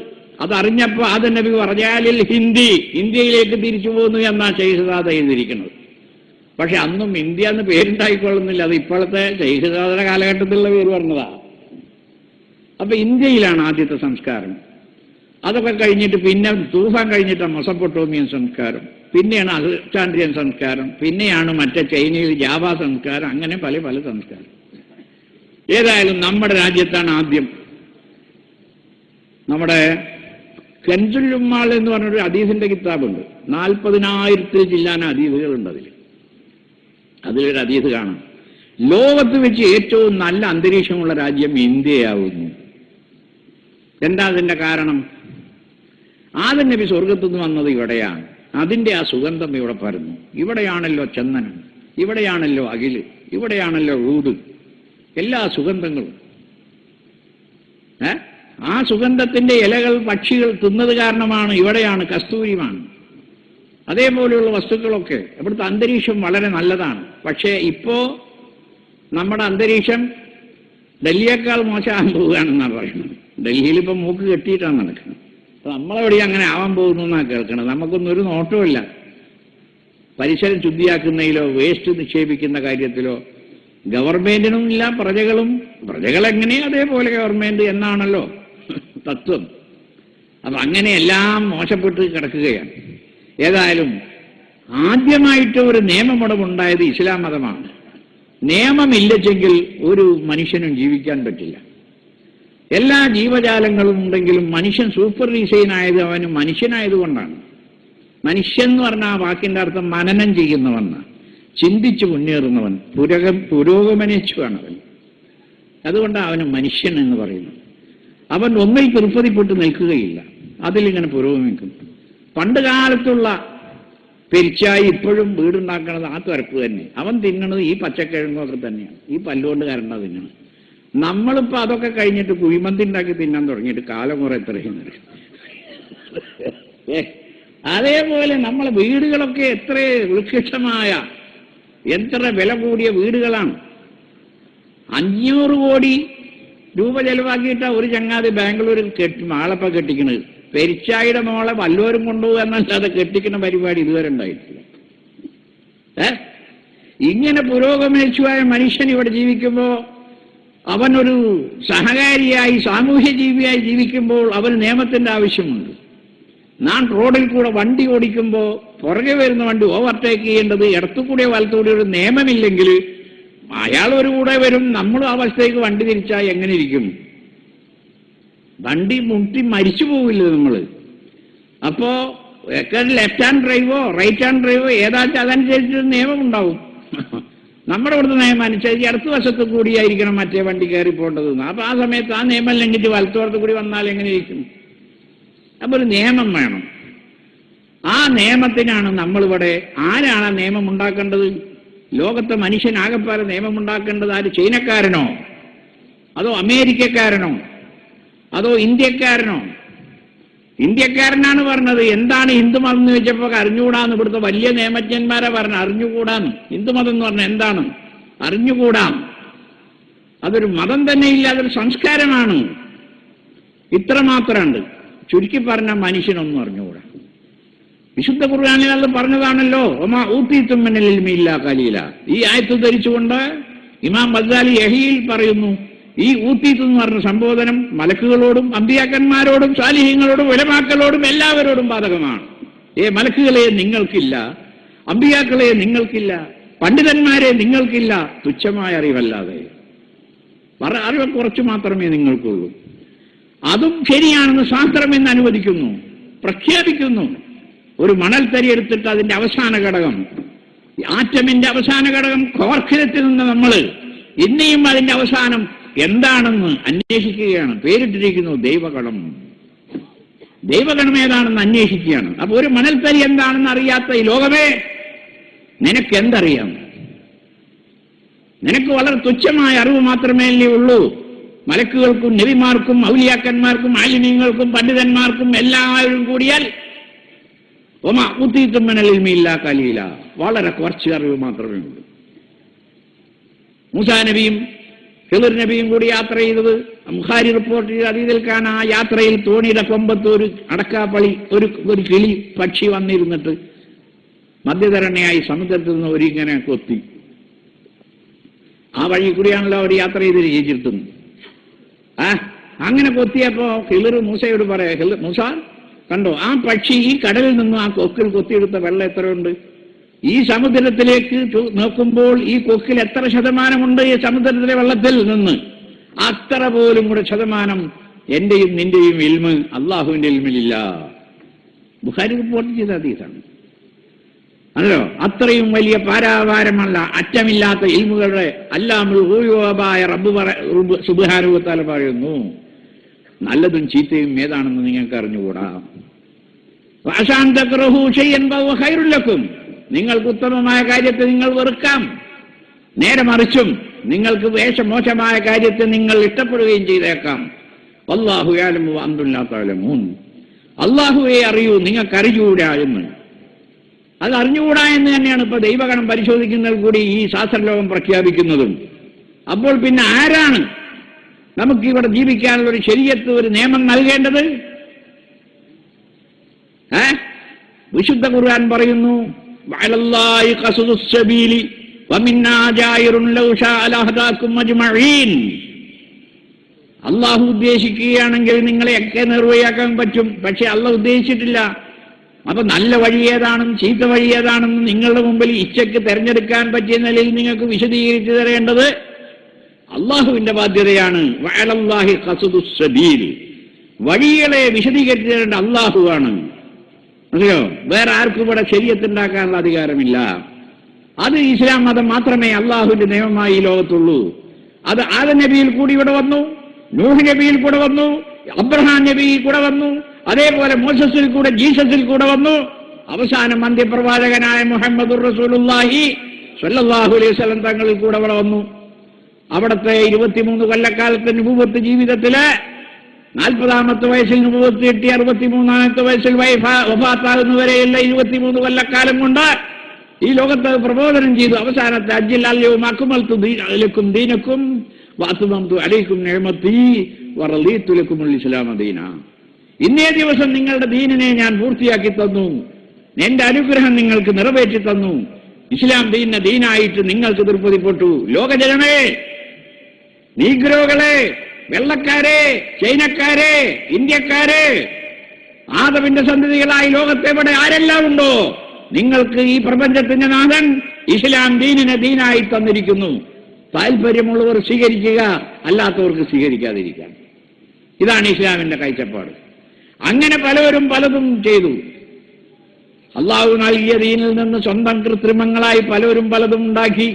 അതറിഞ്ഞപ്പോൾ ആദം നബി പറഞ്ഞാലിൽ ഇന്ത്യയിലേക്ക് തിരിച്ചു പോകുന്നു എന്നാണ് ഷെയ്ഖ് എഴുതിയിരിക്കുന്നത്. പക്ഷെ അന്നും ഇന്ത്യ എന്ന് പേരുണ്ടായിക്കൊള്ളുന്നില്ല, അത് ഇപ്പോഴത്തെ ഷെയ്ഖ് കാലഘട്ടത്തിലുള്ള പേര് പറഞ്ഞതാ. അപ്പൊ ഇന്ത്യയിലാണ് ആദ്യത്തെ സംസ്കാരം. അതൊക്കെ കഴിഞ്ഞിട്ട് പിന്നെ തൂഫാൻ കഴിഞ്ഞിട്ട് മെസൊപ്പൊട്ടോമിയൻ സംസ്കാരം, പിന്നെയാണ് അലക്സാൻഡ്രിയൻ സംസ്കാരം, പിന്നെയാണ് മറ്റേ ചൈനയിൽ ജാവ സംസ്കാരം, അങ്ങനെ പല പല സംസ്കാരം. ഏതായാലും നമ്മുടെ രാജ്യത്താണ് ആദ്യം. നമ്മുടെ കൻസുൽ ഉമ്മാൾ എന്ന് പറഞ്ഞൊരു ഹദീസിന്റെ കിതാബുണ്ട്, 40,000 ജില്ലാന ഹദീസുകളുണ്ട് അതിലൊരു ഹദീസ് കാണാം. ലോകത്ത് വെച്ച് ഏറ്റവും നല്ല അന്തരീക്ഷമുള്ള രാജ്യം ഇന്ത്യയാവുന്നു. എന്താ അതിന്റെ കാരണം? ആദം നബി സ്വർഗത്തു നിന്ന് വന്നത് ഇവിടെയാണ്. അതിന്റെ ആ സുഗന്ധം ഇവിടെ പരന്നു. ഇവിടെയാണല്ലോ ചന്ദനം, ഇവിടെയാണല്ലോ അകില്, ഇവിടെയാണല്ലോ ഊട്, എല്ലാ സുഗന്ധങ്ങളും. ആ സുഗന്ധത്തിന്റെ ഇലകൾ പക്ഷികൾ തിന്നത് കാരണമാണ് ഇവിടെയാണ് കസ്തൂരിമാണ്. അതേപോലെയുള്ള വസ്തുക്കളൊക്കെ ഇവിടുത്തെ അന്തരീക്ഷം വളരെ നല്ലതാണ്. പക്ഷേ ഇപ്പോ നമ്മുടെ അന്തരീക്ഷം ഡൽഹിയേക്കാൾ മോശമാകാൻ പോവുകയാണെന്നാണ് പറയുന്നത്. ഡൽഹിയിൽ ഇപ്പം മൂക്ക് കെട്ടിയിട്ടാണ് നടക്കുന്നത്. അപ്പൊ നമ്മളെവിടെ അങ്ങനെ ആവാൻ പോകുന്നു എന്നാണ് കേൾക്കുന്നത്. നമുക്കൊന്നും ഒരു നോട്ടമില്ല പരിസരം ശുദ്ധിയാക്കുന്നതിലോ വേസ്റ്റ് നിക്ഷേപിക്കുന്ന കാര്യത്തിലോ. ഗവൺമെന്റിനും ഇല്ല, പ്രജകളെങ്ങനെ അതേപോലെ ഗവൺമെന്റ് എന്നാണല്ലോ തത്വം. അപ്പൊ അങ്ങനെ എല്ലാം മോശപ്പെട്ട് കിടക്കുകയാണ്. ഏതായാലും ആദ്യമായിട്ട് ഒരു നിയമമുണ്ടായത് ഇസ്ലാം മതമാണ്. നിയമമില്ലെങ്കിൽ ഒരു മനുഷ്യനും ജീവിക്കാൻ പറ്റില്ല. എല്ലാ ജീവജാലങ്ങളും ഉണ്ടെങ്കിലും മനുഷ്യൻ സൂപ്പർ ഡിസൈൻ ആയത് അവന് മനുഷ്യനായതുകൊണ്ടാണ്. മനുഷ്യൻ എന്ന് പറഞ്ഞ ആ വാക്കിന്റെ അർത്ഥം മനനം ചെയ്യുന്നവൻ, ചിന്തിച്ചു മുന്നേറുന്നവൻ, പുരോഗമനിച്ചുവാണ് അവൻ. അതുകൊണ്ടാണ് അവന് മനുഷ്യൻ എന്ന് പറയുന്നത്. അവൻ ഒന്നിൽ തൃപ്തിപ്പെട്ട് നിൽക്കുകയില്ല, അതിലിങ്ങനെ പുരോഗമിക്കും. പണ്ട് കാലത്തുള്ള പെരിച്ചായി ഇപ്പോഴും വീടുണ്ടാക്കുന്നത് ആ തരപ്പ് തന്നെ. അവൻ തിന്നണത് ഈ പച്ചക്കിഴങ്ങൊക്കെ തന്നെയാണ്, ഈ പല്ലുകൊണ്ട് കരണ്ട തിന്നണം. നമ്മളിപ്പോൾ അതൊക്കെ കഴിഞ്ഞിട്ട് കുഴിമന്തി ഉണ്ടാക്കി തിന്നാൻ തുടങ്ങിയിട്ട് കാലം കുറെ എത്രയും നിൽക്കും. അതേപോലെ നമ്മളെ വീടുകളൊക്കെ എത്ര ഉത്കൃഷ്ടമായ, എത്ര വില കൂടിയ വീടുകളാണ്. 500 കോടി രൂപ ചെലവാക്കിയിട്ടാ ഒരു ചങ്ങാതി ബാംഗ്ലൂരിൽ മാളപ്പ കെട്ടിക്കണത്. പെരിച്ചായിയുടെ മോളെ വല്ലവരും കൊണ്ടുപോകുക എന്നല്ലാതെ കെട്ടിക്കുന്ന പരിപാടി ഇതുവരെ ഉണ്ടായിട്ടില്ല. ഇങ്ങനെ പുരോഗമിച്ചുവായ മനുഷ്യൻ ഇവിടെ ജീവിക്കുമ്പോൾ, അവനൊരു സഹകാരിയായി സാമൂഹ്യ ജീവിയായി ജീവിക്കുമ്പോൾ അവന് നിയമത്തിന്റെ ആവശ്യമുണ്ട്. നാം റോഡിൽ കൂടെ വണ്ടി ഓടിക്കുമ്പോൾ പുറകെ വരുന്ന വണ്ടി ഓവർടേക്ക് ചെയ്യേണ്ടത് ഇടത്തുകൂടിയോ വലത്തുകൂടി ഒരു നിയമമില്ലെങ്കിൽ അയാൾ ഒരു കൂടെ വരും, നമ്മൾ ആ വശത്തേക്ക് വണ്ടി തിരിച്ചാൽ എങ്ങനെ ഇരിക്കും? വണ്ടി മുട്ടി മരിച്ചു പോവില്ല നമ്മൾ. അപ്പോ ലെഫ്റ്റ് ഹാൻഡ് ഡ്രൈവോ റൈറ്റ് ഹാൻഡ് ഡ്രൈവോ ഏതാച്ചാൽ അതനുസരിച്ച് നിയമം ഉണ്ടാവും. നമ്മുടെ ഇവിടുത്തെ നിയമം അനുസരിച്ച് ഇടത്ത് വശത്ത് കൂടിയായിരിക്കണം മറ്റേ വണ്ടി കയറി പോകേണ്ടത്. അപ്പൊ ആ സമയത്ത് ആ നിയമം ലംഘിച്ച് വലത്തോടത്ത് കൂടി വന്നാൽ എങ്ങനെ ഇരിക്കും? അപ്പൊ ഒരു നിയമം വേണം. ആ നിയമത്തിനാണ് നമ്മളിവിടെ. ആരാണ് ആ നിയമം ഉണ്ടാക്കേണ്ടത്? ലോകത്തെ മനുഷ്യനാകപ്പാടെ നിയമം ഉണ്ടാക്കേണ്ടത് ആര്? ചൈനക്കാരനോ അതോ അമേരിക്കക്കാരനോ അതോ ഇന്ത്യക്കാരനോ? ഇന്ത്യക്കാരനാണ് പറഞ്ഞത്. എന്താണ് ഹിന്ദുമതം എന്ന് വെച്ചപ്പോൾ അറിഞ്ഞുകൂടാന്ന് ഇവിടുത്തെ വലിയ നിയമജ്ഞന്മാരെ പറഞ്ഞു. അറിഞ്ഞുകൂടാന്ന്. ഹിന്ദുമതം എന്ന് പറഞ്ഞാൽ എന്താണ്? അറിഞ്ഞുകൂടാം. അതൊരു മതം തന്നെ ഇല്ല, അതൊരു സംസ്കാരമാണ്. ഇത്ര മാത്രമുണ്ട്. ചുരുക്കി പറഞ്ഞ മനുഷ്യനൊന്നും അറിഞ്ഞുകൂടാ. വിശുദ്ധ ഖുർആനിൽ അത് പറഞ്ഞതാണല്ലോ, ഒമാ ഊതീതും മിനൽ ഇൽമി ഇല്ലാ ഖലീല. ഈ ആയത്ത് ധരിച്ചുകൊണ്ട് ഇമാം ഗസാലി യഹീൽ പറയുന്നു, ഈ ഊത്തീത്ത് എന്ന് പറഞ്ഞ സംബോധനം മലക്കുകളോടും അമ്പിയാക്കന്മാരോടും സാലിഹ്യങ്ങളോടും ഉലമാക്കളോടും എല്ലാവരോടും ബാധകമാണ്. മലക്കുകളെ നിങ്ങൾക്കില്ല, അമ്പിയാക്കളെ നിങ്ങൾക്കില്ല, പണ്ഡിതന്മാരെ നിങ്ങൾക്കില്ല, തുച്ഛമായ അറിവല്ലാതെ. അറിവ് കുറച്ച് മാത്രമേ നിങ്ങൾക്കുള്ളൂ. അതും ശരിയാണെന്ന് ശാസ്ത്രം എന്ന് അനുവദിക്കുന്നു, പ്രഖ്യാപിക്കുന്നു. ഒരു മണൽത്തരി എടുത്തിട്ട് അതിന്റെ അവസാന ഘടകം, ആറ്റമിന്റെ അവസാന ഘടകം കോർക്കിലെത്തിൽ നിന്ന് നമ്മൾ ഇനിയും അതിന്റെ അവസാനം എന്താണെന്ന് അന്വേഷിക്കുകയാണ്. പേരിട്ടിരിക്കുന്നു ദൈവഗണം. ദൈവഗണം ഏതാണെന്ന് അന്വേഷിക്കുകയാണ്. അപ്പൊ ഒരു മണൽത്തരി എന്താണെന്ന് അറിയാത്ത ഈ ലോകമേ, നിനക്ക് എന്തറിയാം? നിനക്ക് വളരെ തുച്ഛമായ അറിവ് മാത്രമേ ഉള്ളൂ. മലക്കുകൾക്കും നബിമാർക്കും ഔലിയാക്കന്മാർക്കും ആലിമീങ്ങൾക്കും പണ്ഡിതന്മാർക്കും എല്ലാവരും കൂടിയാൽ കലീല, വളരെ കുറച്ച് അറിവ് മാത്രമേ ഉള്ളൂ. മൂസാ നബിയും ഹിളർ നബിയും കൂടി യാത്ര ചെയ്തത് ബുഖാരി റിപ്പോർട്ട് ചെയ്ത് അതീതിൽ കാണാൻ. ആ യാത്രയിൽ തോണിയുടെ കൊമ്പത്ത് ഒരു അടക്കാപ്പളി, ഒരു കിളി പക്ഷി വന്നിരുന്നിട്ട് മധ്യധരണയായി സമുദ്രത്തിൽ നിന്ന് ഒരിങ്ങനെ കൊത്തി. ആ വഴി കൂടിയാണല്ലോ അവർ യാത്ര ചെയ്ത് ഈജിപ്തുന്നു. അങ്ങനെ കൊത്തിയപ്പോ ഹിളർ മൂസയോട് പറയാ, മൂസ കണ്ടോ, ആ പക്ഷി ഈ കടലിൽ നിന്ന് ആ കൊക്കിൽ കൊത്തിയെടുത്ത വെള്ളം എത്രയുണ്ട്? ഈ സമുദ്രത്തിലേക്ക് നോക്കുമ്പോൾ ഈ കൊക്കിൽ എത്ര ശതമാനമുണ്ട് ഈ സമുദ്രത്തിലെ വെള്ളത്തിൽ നിന്ന്? അത്ര പോലും കൂടെ ശതമാനം എന്റെയും നിന്റെയും ഇൽമ് അള്ളാഹുവിന്റെ ഇൽമിലില്ല. ബുഖാരി റിപ്പോർട്ട് ചെയ്ത ഹദീസാണ്. അല്ലോ, അത്രയും വലിയ പാരാവാരമല്ല, അറ്റമില്ലാത്ത ഇൽമുകളുടെ അല്ലാമുൽഹൂയായ റബ്ബ് സുബ്ഹാനഹു വ തആല പറയുന്നു, നല്ലതും ചീത്തയും ഏതാണെന്ന് നിങ്ങൾക്ക് അറിഞ്ഞുകൂടാ. വഅസാൻ തക്റഹു ശൈഅൻ വഹുവ ഖൈറുൽ ലക്കും, നിങ്ങൾക്ക് ഉത്തമമായ കാര്യത്തെ നിങ്ങൾ വെറുക്കാം, നേരെ മറിച്ചും നിങ്ങൾക്ക് മോശമായ കാര്യത്തെ നിങ്ങൾ ഇഷ്ടപ്പെടുകയും ചെയ്തേക്കാം. വല്ലാഹു യഅലമു വഅൻതും ലാ തഅലമൂൻ, അല്ലാഹുവേ അറിയൂ, നിങ്ങൾക്ക് അറിഞ്ഞുകൂടാ എന്ന്. അത് അറിഞ്ഞുകൂടാ എന്ന് തന്നെയാണ് ഇപ്പൊ ദൈവഗണം പരിശോധിക്കുന്നതിൽ കൂടി ഈ ശാസ്ത്രലോകം പ്രഖ്യാപിക്കുന്നതും. അപ്പോൾ പിന്നെ ആരാണ് നമുക്കിവിടെ ജീവിക്കാനുള്ള ഒരു ശരീഅത്ത്, ഒരു നിയമം നൽകേണ്ടത്? വിശുദ്ധ ഖുർആൻ പറയുന്നു, വഅലല്ലാഹി ഖസ്ദുസ് സബീലി വമിന്നാ ജായിറുൻ ലൗ ശാഅ ലഹദാകും അജ്മഈൻ. അല്ലാഹു ഉദ്ദേശിക്കുകയാണെങ്കിൽ നിങ്ങളെയൊക്കെ നിർവഹിക്കാൻ പറ്റും. പക്ഷെ അല്ലാഹു ഉദ്ദേശിച്ചിട്ടില്ല. അപ്പൊ നല്ല വഴി ഏതാണെന്ന് ചീത്ത വഴി ഏതാണെന്ന് നിങ്ങളുടെ മുമ്പിൽ ഇച്ഛയ്ക്ക് തെരഞ്ഞെടുക്കാൻ പറ്റിയ നിലയിൽ നിങ്ങൾക്ക് വിശദീകരിച്ചു തരേണ്ടത് അള്ളാഹുവിന്റെ ബാധ്യതയാണ്. വഅലല്ലാഹി ഖസ്ദുസ് സബീൽ, വഴികളെ വിശദീകരിച്ചു തരേണ്ട അള്ളാഹുവാണ്. അറിയോ, വേറെ ആർക്കും ഇവിടെ ശരീഅത്തുണ്ടാക്കാനുള്ള അധികാരമില്ല. അത് ഇസ്ലാം മതം മാത്രമേ അള്ളാഹുവിന്റെ നിയമമായി ഈ ലോകത്തുള്ളൂ. അത് ആദം നബിയിൽ കൂടി ഇവിടെ വന്നു, നൂഹ് നബിയിൽ കൂടെ വന്നു, അബ്രഹാം നബിയിൽ കൂടെ വന്നു, അതേപോലെ മോസസിൽ കൂടെ ജീസസിൽ കൂടെ വന്നു, അവസാനം അന്ത്യപ്രവാചകനായ മുഹമ്മദുർ റസൂലുള്ളാഹി സ്വല്ലല്ലാഹു അലൈഹി വസല്ലം തങ്ങളിൽ കൂടെ ഇവിടെ വന്നു. അവിടുത്തെ 23 കൊല്ലക്കാലത്തെ നുബുവത്ത് ജീവിതത്തില് 40-ാമത്തെ വയസ്സിൽ നുബുവത്ത് കിട്ടി, 63-ാമത്തെ വയസ്സിൽ വഫാത്താകുന്നവരെയുള്ള 23 കൊല്ലക്കാലം കൊണ്ട് ഈ ലോകത്ത് പ്രബോധനം ചെയ്തു. അവസാനത്തെ അജ്ജിൽ അൽയൗമ അക്മൽതു ലക്കും ദീനക്കും വഅത്മംതു അലൈക്കും നിഅമതി വറളീതു ലക്കുമുൽ ഇസ്ലാമ ദീന. ഇന്നേ ദിവസം നിങ്ങളുടെ ദീനിനെ ഞാൻ പൂർത്തിയാക്കി തന്നു, എന്റെ അനുഗ്രഹം നിങ്ങൾക്ക് നിറവേറ്റി തന്നു, ഇസ്ലാം ദീനായിട്ട് നിങ്ങൾക്ക് തൃപ്തിപ്പെട്ടു. ലോകജനമേ, നീഗ്രോകളെ, വെള്ളക്കാരെ, ചൈനക്കാരെ, ഇന്ത്യക്കാരെ, ആദമിന്റെ സന്തതികളായി ലോകത്തെവിടെ ആരെല്ലാം ഉണ്ടോ, നിങ്ങൾക്ക് ഈ പ്രപഞ്ചത്തിന്റെ നാഥൻ ഇസ്ലാം ദീനിനെ ദീനായി തന്നിരിക്കുന്നു. താല്പര്യമുള്ളവർ സ്വീകരിക്കുക, അല്ലാത്തവർക്ക് സ്വീകരിക്കാതിരിക്കാം. ഇതാണ് ഇസ്ലാമിന്റെ കാഴ്ചപ്പാട്. അങ്ങനെ പലവരും പലതും ചെയ്തു. അള്ളാഹു നൽകിയ ദീനിൽ നിന്ന് സ്വന്തം കൃത്രിമങ്ങളായി പലവരും പലതും ഉണ്ടാക്കി.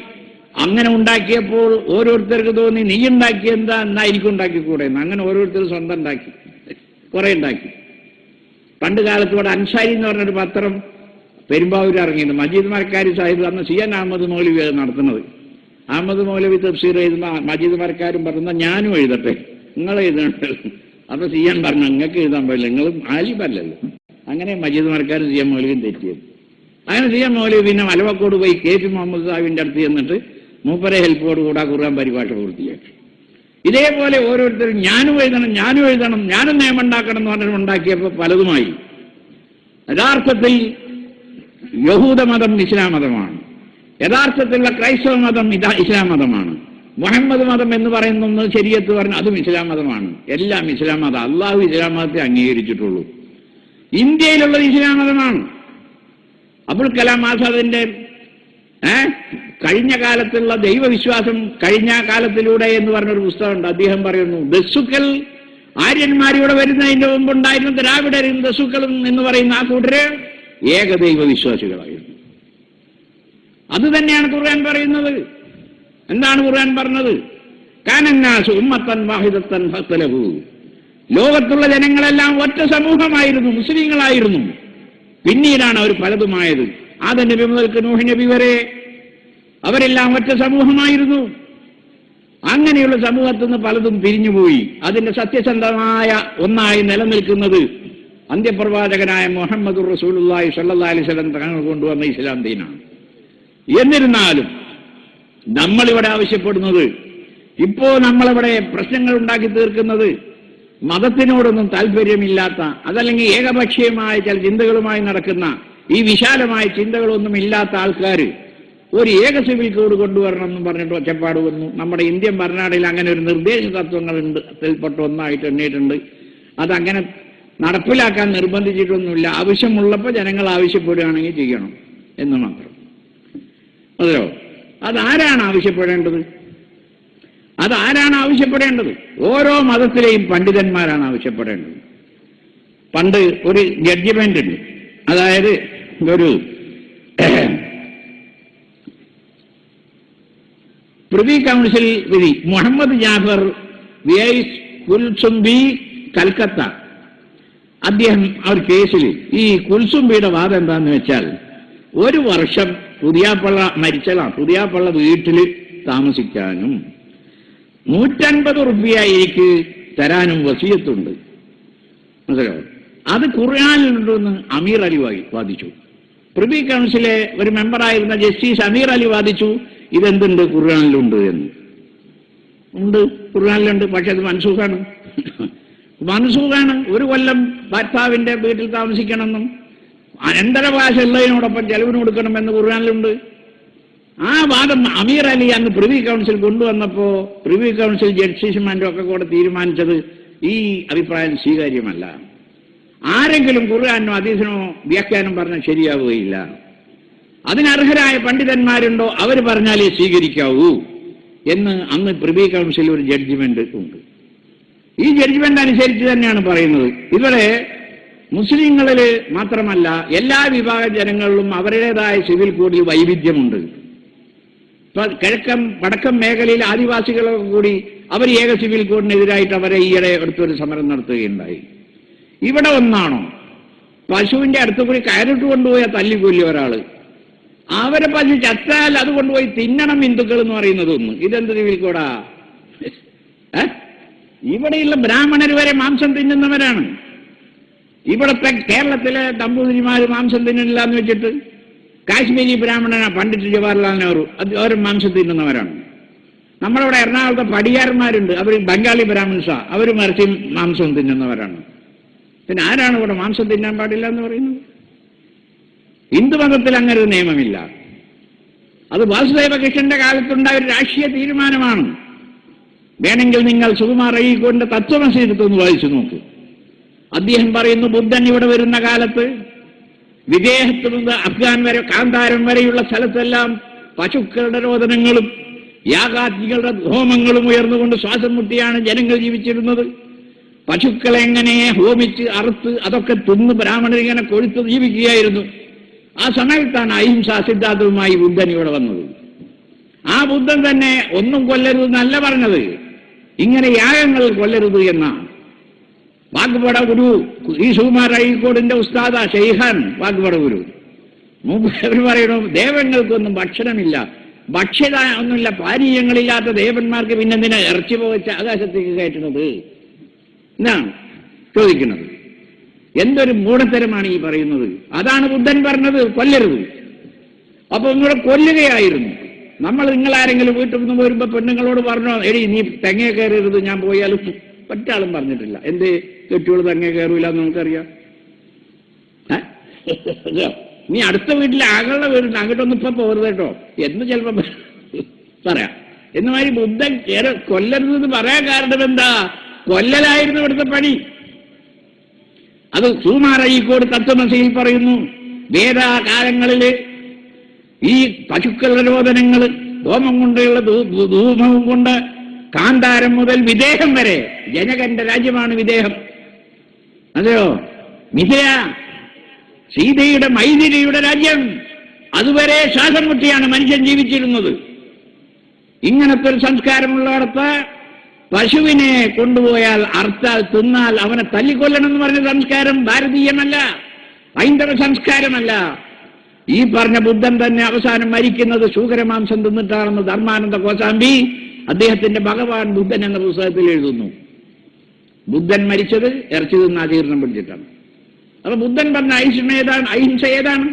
അങ്ങനെ ഉണ്ടാക്കിയപ്പോൾ ഓരോരുത്തർക്ക് തോന്നി, നീ ഉണ്ടാക്കി എന്താ, എന്നാ എനിക്ക് ഉണ്ടാക്കിക്കൂടെ എന്ന്. അങ്ങനെ ഓരോരുത്തർ സ്വന്തം ഉണ്ടാക്കി, കുറെ ഉണ്ടാക്കി. പണ്ട് കാലത്ത് ഇവിടെ അൻസാരി എന്ന് പറഞ്ഞൊരു പത്രം പെരുമ്പാവൂർ ഇറങ്ങിയത്. മജീദ് മരക്കാരി സാഹിബ് അന്ന് CN അഹമ്മദ് മൗലവി നടത്തുന്നത്. അഹമ്മദ് മൗലവി തഫ്സീർ എഴുതുന്ന മജീദ് മരക്കാരും പറഞ്ഞ ഞാനും എഴുതട്ടെ, നിങ്ങൾ എഴുതണ്ടല്ലോ. അപ്പൊ CN പറഞ്ഞു, നിങ്ങൾക്ക് എഴുതാൻ പറ്റില്ല, നിങ്ങൾ ആലിബല്ലല്ലോ. അങ്ങനെ മജീദ് മരക്കാരും CN മൗലവിയും തെറ്റിയത്. അങ്ങനെ CN മൗലവി പിന്നെ മലവക്കോട് പോയി KP മുഹമ്മദ് സാഹിബിന്റെ അടുത്ത് ചെന്നിട്ട് മൂപ്പരെ ഹെൽപ്പോട് കൂടെ ഖുർആൻ പരിഭാഷ പൂർത്തിയാക്കി. ഇതേപോലെ ഓരോരുത്തരും ഞാനും എഴുതണം, ഞാനും നിയമം ഉണ്ടാക്കണം എന്ന് പറഞ്ഞിട്ട് ഉണ്ടാക്കിയപ്പോൾ പലതുമായി. യഥാർത്ഥത്തിൽ യഹൂദ മതം ഇസ്ലാം മതമാണ്, യഥാർത്ഥത്തിലുള്ള ക്രൈസ്തവ മതം ഇസ്ലാം മതമാണ്. മുഹമ്മദ് മതം എന്ന് പറയുന്ന ശരീഅത്ത് പറഞ്ഞു, അതും ഇസ്ലാം മതമാണ്. എല്ലാം ഇസ്ലാം മതം. അള്ളാഹു ഇസ്ലാം മതത്തെ അംഗീകരിച്ചിട്ടുള്ളൂ. ഇന്ത്യയിലുള്ളത് ഇസ്ലാം മതമാണ്. അബുൽ കലാം ആസാദിന്റെ കഴിഞ്ഞ കാലത്തുള്ള ദൈവവിശ്വാസം കഴിഞ്ഞ കാലത്തിലൂടെ എന്ന് പറഞ്ഞൊരു പുസ്തകമുണ്ട്. അദ്ദേഹം പറയുന്നു, ദസ്സുക്കൾ ആര്യന്മാരിവിടെ വരുന്നതിന്റെ മുമ്പുണ്ടായിരുന്ന ദ്രാവിഡരും ദസ്സുക്കളും എന്ന് പറയുന്ന ആ കൂട്ടര് ഏകദൈവ വിശ്വാസികളായിരുന്നു. അത് തന്നെയാണ് ഖുർആൻ പറയുന്നത്. എന്താണ് ഖുർആൻ പറഞ്ഞത്? കാനന്നാസു ഉമ്മത്തൻ വാഹിദത്തൻ ഫഖ്തലഫു. ലോകത്തുള്ള ജനങ്ങളെല്ലാം ഒറ്റ സമൂഹമായിരുന്നു, മുസ്ലിങ്ങളായിരുന്നു. പിന്നീടാണ് അവർ പലതുമായത്. ആദം നബി മുതൽക്ക് നൂഹ് നബി വരെ അവരെല്ലാം ഒറ്റ സമൂഹമായിരുന്നു. അങ്ങനെയുള്ള സമൂഹത്തിൽ നിന്ന് പലതും പിരിഞ്ഞുപോയി. അതിന്റെ സത്യസന്ധമായ ഒന്നായി നിലനിൽക്കുന്നത് അന്ത്യപ്രവാചകനായ മുഹമ്മദുർ റസൂലുള്ളാഹി സ്വല്ലല്ലാഹി അലൈഹി വസല്ലം തങ്ങൾ കൊണ്ടുവന്ന ഇസ്ലാം ദീനാണ്. എന്നിരുന്നാലും നമ്മളിവിടെ ആവശ്യപ്പെടുന്നത്, ഇപ്പോ നമ്മളിവിടെ പ്രശ്നങ്ങൾ ഉണ്ടാക്കി തീർക്കുന്നത് മതത്തിനോടൊന്നും താല്പര്യമില്ലാത്ത, അതല്ലെങ്കിൽ ഏകപക്ഷീയമായ ചില ചിന്തകളുമായി നടക്കുന്ന, ഈ വിശാലമായ ചിന്തകളൊന്നും ഇല്ലാത്ത ആൾക്കാർ ഒരു ഏക സിവിൽ കോഡ് കൊണ്ടുവരണം എന്നും പറഞ്ഞിട്ട് ഒച്ചപ്പാട് വന്നു. നമ്മുടെ ഇന്ത്യൻ ഭരണഘടനയിൽ അങ്ങനെ ഒരു നിർദ്ദേശ തത്വങ്ങളുണ്ട്, അതിൽപ്പെട്ട ഒന്നായിട്ട് എണ്ണിയിട്ടുണ്ട്. അതങ്ങനെ നടപ്പിലാക്കാൻ നിർബന്ധിച്ചിട്ടൊന്നുമില്ല. ആവശ്യമുള്ളപ്പോൾ ജനങ്ങൾ ആവശ്യപ്പെടുകയാണെങ്കിൽ ചെയ്യണം എന്ന് മാത്രം. അതോ അതാരാണ് ആവശ്യപ്പെടേണ്ടത്? അതാരാണ് ആവശ്യപ്പെടേണ്ടത്? ഓരോ മതത്തിലെയും പണ്ഡിതന്മാരാണ് ആവശ്യപ്പെടേണ്ടത്. പണ്ട് ഒരു ജഡ്ജിമെന്റ് ഉണ്ട്. അതായത് ഒരു പ്രിവി കൗൺസിൽ വിധി. മുഹമ്മദ് ജാഫർ വിയൈസ് കുൽസുംബി, കൽക്കത്ത. അദ്ദേഹം ആ ഒരു കേസിൽ ഈ കുൽസുംബിയുടെ വാദം എന്താന്ന് വെച്ചാൽ, ഒരു വർഷം പുതിയാപ്പള്ള മരിച്ചതാണ്, പുതിയാപ്പള്ള വീട്ടിൽ താമസിക്കാനും 150 റുപ്യ എനിക്ക് തരാനും വസിയത്തുണ്ട്. മനസ്സിലാവും? അത് ഖുർആനിലുണ്ടെന്ന് അമീർ അലി വാദിച്ചു. പ്രിവി കൗൺസിലെ ഒരു മെമ്പറായിരുന്ന ജസ്റ്റിസ് അമീർ അലി വാദിച്ചു, ഇതെന്തുണ്ട് ഖുർആനിലുണ്ട് എന്ന്. ഉണ്ട്, ഖുർആനിലുണ്ട്. പക്ഷെ അത് മൻസൂഖാണ്. മൻസൂഖാണ്. ഒരു കൊല്ലം ഭർത്താവിന്റെ വീട്ടിൽ താമസിക്കണമെന്നും അനന്തരവാസ ഉള്ളതിനോടൊപ്പം ചെലവിന് കൊടുക്കണമെന്ന് ഖുർആനിലുണ്ട്. ആ വാദം അമീർ അലി അന്ന് പ്രിവി കൗൺസിൽ കൊണ്ടുവന്നപ്പോ പ്രിവി കൗൺസിൽ ജഡ്ജിമാരും ഒക്കെ കൂടെ തീരുമാനിച്ചത് ഈ അഭിപ്രായം സ്വീകാര്യമല്ല. ആരെങ്കിലും ഖുർആനോ ഹദീസിനോ വ്യാഖ്യാനം പറഞ്ഞാൽ ശരിയാവുകയില്ല. അതിനർഹരായ പണ്ഡിതന്മാരുണ്ടോ അവർ പറഞ്ഞാലേ സ്വീകരിക്കാവൂ എന്ന് അന്ന് പ്രിവി കൗൺസിൽ ഒരു ജഡ്ജ്മെന്റ് ഉണ്ട്. ഈ ജഡ്ജ്മെന്റ് അനുസരിച്ച് തന്നെയാണ് പറയുന്നത്. ഇവിടെ മുസ്ലിങ്ങളിൽ മാത്രമല്ല, എല്ലാ വിഭാഗ ജനങ്ങളിലും അവരുടേതായ സിവിൽ കോഡിൽ വൈവിധ്യമുണ്ട്. കിഴക്കൻ വടക്കൻ മേഖലയിൽ ആദിവാസികളൊക്കെ കൂടി അവർ ഏക സിവിൽ കോഡിനെതിരായിട്ട് അവരെ ഈയിടെ അടുത്തൊരു സമരം നടത്തുകയുണ്ടായി. ഇവിടെ ഒന്നാണോ, പശുവിന്റെ അടുത്ത് കൂടി കയറിട്ട് കൊണ്ടുപോയ തല്ലിക്കൊല്ലി ഒരാള്, അവരെ പശു ചത്താൽ അത് കൊണ്ടുപോയി തിന്നണം ഹിന്ദുക്കൾ എന്ന് പറയുന്നത് ഒന്ന്. ഇതെന്ത് സിവിൽ കോഡാ? ഇവിടെയുള്ള ബ്രാഹ്മണർ വരെ മാംസം തിന്നുന്നവരാണ്. ഇവിടത്തെ കേരളത്തിലെ നമ്പൂതിരിമാര് മാംസം തിന്നില്ല എന്ന് വെച്ചിട്ട് കാശ്മീരി ബ്രാഹ്മണനാ പണ്ഡിറ്റ് ജവഹർലാൽ നെഹ്റു, അവർ മാംസം തിന്നുന്നവരാണ്. നമ്മളിവിടെ എറണാകുളത്തെ പടിയാരന്മാരുണ്ട്, അവർ ബംഗാളി ബ്രാഹ്മിൻസാ, അവർ മറിച്ച് മാംസം തിന്നുന്നവരാണ്. പിന്നെ ആരാണ് ഇവിടെ മാംസം തിന്നാൻ പാടില്ല എന്ന് പറയുന്നത്? ഹിന്ദുമതത്തിൽ അങ്ങനെ ഒരു നിയമമില്ല. അത് വാസുദേവ കൃഷ്ണന്റെ കാലത്തുണ്ടായ ഒരു രാഷ്ട്രീയ തീരുമാനമാണ്. വേണമെങ്കിൽ നിങ്ങൾ സുകുമാർ അഴീക്കോടിന്റെ തത്വമസി എടുത്തൊന്ന് വായിച്ചു നോക്കൂ. അദ്ദേഹം പറയുന്നു, ബുദ്ധൻ ഇവിടെ വരുന്ന കാലത്ത് വിദേഹത്ത് നിന്ന് അഫ്ഗാൻ വരെ കാന്താരം വരെയുള്ള സ്ഥലത്തെല്ലാം പശുക്കളുടെ രോദനങ്ങളും യാഗാഗ്നികളുടെ ഹോമങ്ങളും ഉയർന്നുകൊണ്ട് ശ്വാസം മുട്ടിയാണ് ജനങ്ങൾ ജീവിച്ചിരുന്നത്. പശുക്കളെ എങ്ങനെ ഹോമിച്ച് അറുത്ത് അതൊക്കെ തിന്ന് ബ്രാഹ്മണർ ഇങ്ങനെ കൊഴുത്ത് ജീവിക്കുകയായിരുന്നു. ആ സമയത്താണ് അഹിംസാ സിദ്ധാന്തവുമായി ബുദ്ധൻ ഇവിടെ വന്നത്. ആ ബുദ്ധൻ തന്നെ ഒന്നും കൊല്ലരുതെന്നല്ല പറഞ്ഞത്, ഇങ്ങനെ യാഗങ്ങൾ കൊല്ലരുത് എന്നാണ്. വാഗ്ബട ഗുരു ഈ സുകുമാർ അഴീക്കോടിന്റെ ഉസ്താദ ഷെയ്ഖാൻ വാഗ്ബട ഗുരു അവർ പറയണു, ദേവങ്ങൾക്കൊന്നും ഭക്ഷണമില്ല, ഭക്ഷ്യത ഒന്നുമില്ല, പാനീയങ്ങളില്ലാത്ത ദേവന്മാർക്ക് പിന്നെന്തിനാ ഇറച്ചി പോവച്ച് ആകാശത്തേക്ക് കയറ്റുന്നത് എന്നാണ് ചോദിക്കുന്നത്. എന്തൊരു മൂഢത്തരമാണ് ഈ പറയുന്നത്. അതാണ് ബുദ്ധൻ പറഞ്ഞത്, കൊല്ലരുത്. അപ്പൊ നിങ്ങളെ കൊല്ലുകയായിരുന്നു. നിങ്ങളാരെങ്കിലും വീട്ടിൽ നിന്ന് വരുമ്പോ പെണ്ണുങ്ങളോട് പറഞ്ഞോ, എടി നീ തെങ്ങ കയറരുത്, ഞാൻ പോയാലും ഒറ്റാളും പറഞ്ഞിട്ടില്ല. എന്തേ കെട്ടിയോട് തെങ്ങ കയറൂല എന്ന് നമുക്കറിയാം. നീ അടുത്ത വീട്ടിലെ ആകളുടെ വീടുണ്ട്, അങ്ങോട്ടൊന്നും ഇപ്പൊ പോകരുത് കേട്ടോ എന്ന് ചിലപ്പോ പറയാം. എന്നുമാതിരി ബുദ്ധൻ കൊല്ലരുതെന്ന് പറയാൻ കാരണം എന്താ? കൊല്ലലായിരുന്നു ഇവിടുത്തെ പണി. അത് സുകുമാർ അഴീക്കോട് തത്വമസിയിൽ പറയുന്നു. വേദകാലങ്ങളില് ഈ പശുക്കളുടെ രോദനങ്ങൾ, ഹോമം കൊണ്ടുള്ള ധൂമവും കൊണ്ട് കാന്താരം മുതൽ വിദേഹം വരെ, ജനകന്റെ രാജ്യമാണ് വിദേഹം. അതെയോ, മിഥില സീതയുടെ മൈഥിലിയുടെ രാജ്യം. അതുവരെ ശ്വാസം മുട്ടിയാണ് മനുഷ്യൻ ജീവിച്ചിരുന്നത്. ഇങ്ങനത്തെ ഒരു സംസ്കാരമുള്ളിടത്ത് പശുവിനെ കൊണ്ടുപോയാൽ അർത്താൽ തിന്നാൽ അവനെ തല്ലിക്കൊല്ലണം എന്ന് പറഞ്ഞ സംസ്കാരം ഭാരതീയമല്ല, ഹൈന്ദവ സംസ്കാരമല്ല. ഈ പറഞ്ഞ ബുദ്ധൻ തന്നെ അവസാനം മരിക്കുന്നത് ശൂകരമാംസം തിന്നിട്ടാണെന്ന് ധർമാനന്ദ കോസാമ്പി അദ്ദേഹത്തിന്റെ ഭഗവാൻ ബുദ്ധൻ എന്ന പുസ്തകത്തിൽ എഴുതുന്നു. ബുദ്ധൻ മരിച്ചത് ഇറച്ചി തിന്ന് ആചീർണം പിടിച്ചിട്ടാണ്. അപ്പൊ ബുദ്ധൻ പറഞ്ഞ അഹിംസ ഏതാണ്?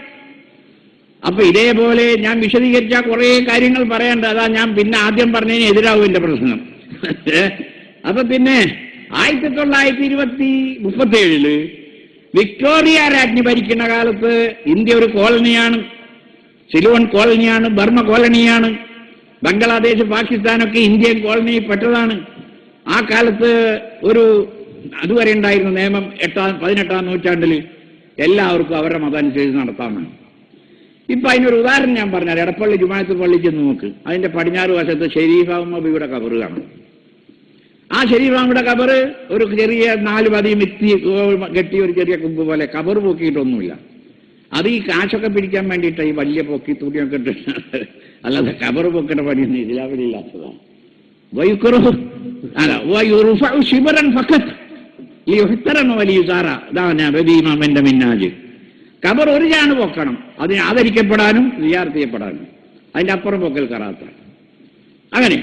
അപ്പൊ ഇതേപോലെ ഞാൻ വിശദീകരിച്ച കുറെ കാര്യങ്ങൾ പറയേണ്ട, അതാ ഞാൻ പിന്നെ ആദ്യം പറഞ്ഞതിന് എതിരാവും എന്റെ പ്രശ്നം. അപ്പൊ പിന്നെ 1937 വിക്ടോറിയ രാജ്ഞി ഭരിക്കുന്ന കാലത്ത് ഇന്ത്യ ഒരു കോളനിയാണ്, സിലോൺ കോളനിയാണ്, ബർമ്മ കോളനിയാണ്, ബംഗ്ലാദേശ് പാകിസ്ഥാനൊക്കെ ഇന്ത്യൻ കോളനിയിൽ പെട്ടതാണ്. ആ കാലത്ത് ഒരു അതുവരെ ഉണ്ടായിരുന്ന നിയമം 18ാം നൂറ്റാണ്ടിൽ എല്ലാവർക്കും അവരുടെ മതം അനുസരിച്ച് നടത്താമെന്ന്. ഇപ്പൊ അതിനൊരു ഉദാഹരണം ഞാൻ പറഞ്ഞാൽ, എടപ്പള്ളി ജുമാഅത്ത് പള്ളി ചെന്ന് നോക്ക്, അതിന്റെ പടിഞ്ഞാറ് വശത്ത് ഷെരീഫാമ്മയുടെ കബറ് കാണും. ആ ഷെരീഫാമ്മയുടെ കബറ് ഒരു ചെറിയ 4 പതിയും എത്തി കെട്ടി ഒരു ചെറിയ കുമ്പ് പോലെ, കബറ് പൊക്കിയിട്ടൊന്നുമില്ല. അത് ഈ കാശൊക്കെ പിടിക്കാൻ വേണ്ടിയിട്ട് ഈ വലിയ പൊക്കി തുണിയൊക്കെ ഇട്ട്, അല്ലാതെ കബറ് പൊക്കേണ്ട പണിയൊന്നും ഇതിലാവില്ലാത്തതാണ്. വലിയ മിന്നാജ് കബർ ഒരു ചാണ് പൊക്കണം, അതിന് ആദരിക്കപ്പെടാനും സിയാറത്ത് ചെയ്യപ്പെടാനും. അതിന്റെ അപ്പുറം പൊക്കൽ കറാത്ത. അങ്ങനെ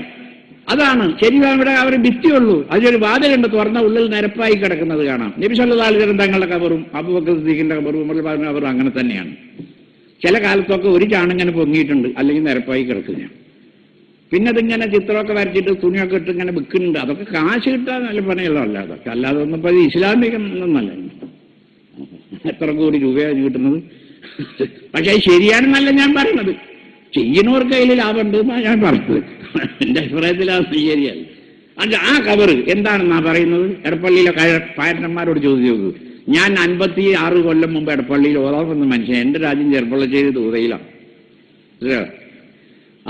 അതാണ് ശരിയാവിടെ അവർ ഭിത്തിയുള്ളൂ, അതിലൊരു വാതിലുണ്ട്, തുറന്ന ഉള്ളിൽ നിരപ്പായി കിടക്കുന്നത് കാണാം. നബി സല്ലല്ലാഹു അലൈഹി വസല്ലം തങ്ങളുടെ കബറും അബൂബക്കർ സിദ്ദീഖിന്റെ കബറും ഉമർ ഇബ്നു കബറും അങ്ങനെ തന്നെയാണ്. ചില കാലത്തൊക്കെ ഒരു ചാണിങ്ങനെ പൊങ്ങിയിട്ടുണ്ട്, അല്ലെങ്കിൽ നിരപ്പായി കിടക്കുക. പിന്നെ അതിങ്ങനെ ചിത്രമൊക്കെ വരച്ചിട്ട് തുണിയൊക്കെ ഇട്ട് ഇങ്ങനെ വിൽക്കുന്നുണ്ട്. അതൊക്കെ കാശ് കിട്ടാൻ നല്ല പണിയുള്ളതല്ല, അതൊക്കെ അല്ലാതെ ഒന്നും ഇപ്പൊ ഇസ്ലാമികമൊന്നല്ല. എത്ര കോടി രൂപയാണ് കിട്ടുന്നത്? പക്ഷെ അത് ശരിയാണെന്നല്ല ഞാൻ പറയുന്നത്, ചെയ്യുന്നവർക്ക് അതിൽ ലാഭമുണ്ട് എന്നാണ് ഞാൻ പറഞ്ഞത്. എന്റെ അഭിപ്രായത്തിൽ അത് ശരിയല്ല. അല്ല, ആ കബറ് എന്താണെന്നാ പറയുന്നത്? എടപ്പള്ളിയിലെ പായറ്റന്മാരോട് ചോദിച്ചു നോക്കൂ. ഞാൻ 56 കൊല്ലം മുമ്പ് എടപ്പള്ളിയിൽ ഓതാമെന്ന് മനുഷ്യൻ, എന്റെ രാജ്യം ചെറുപ്പള്ളശ്ശേരി ദൂതയിലാണ്.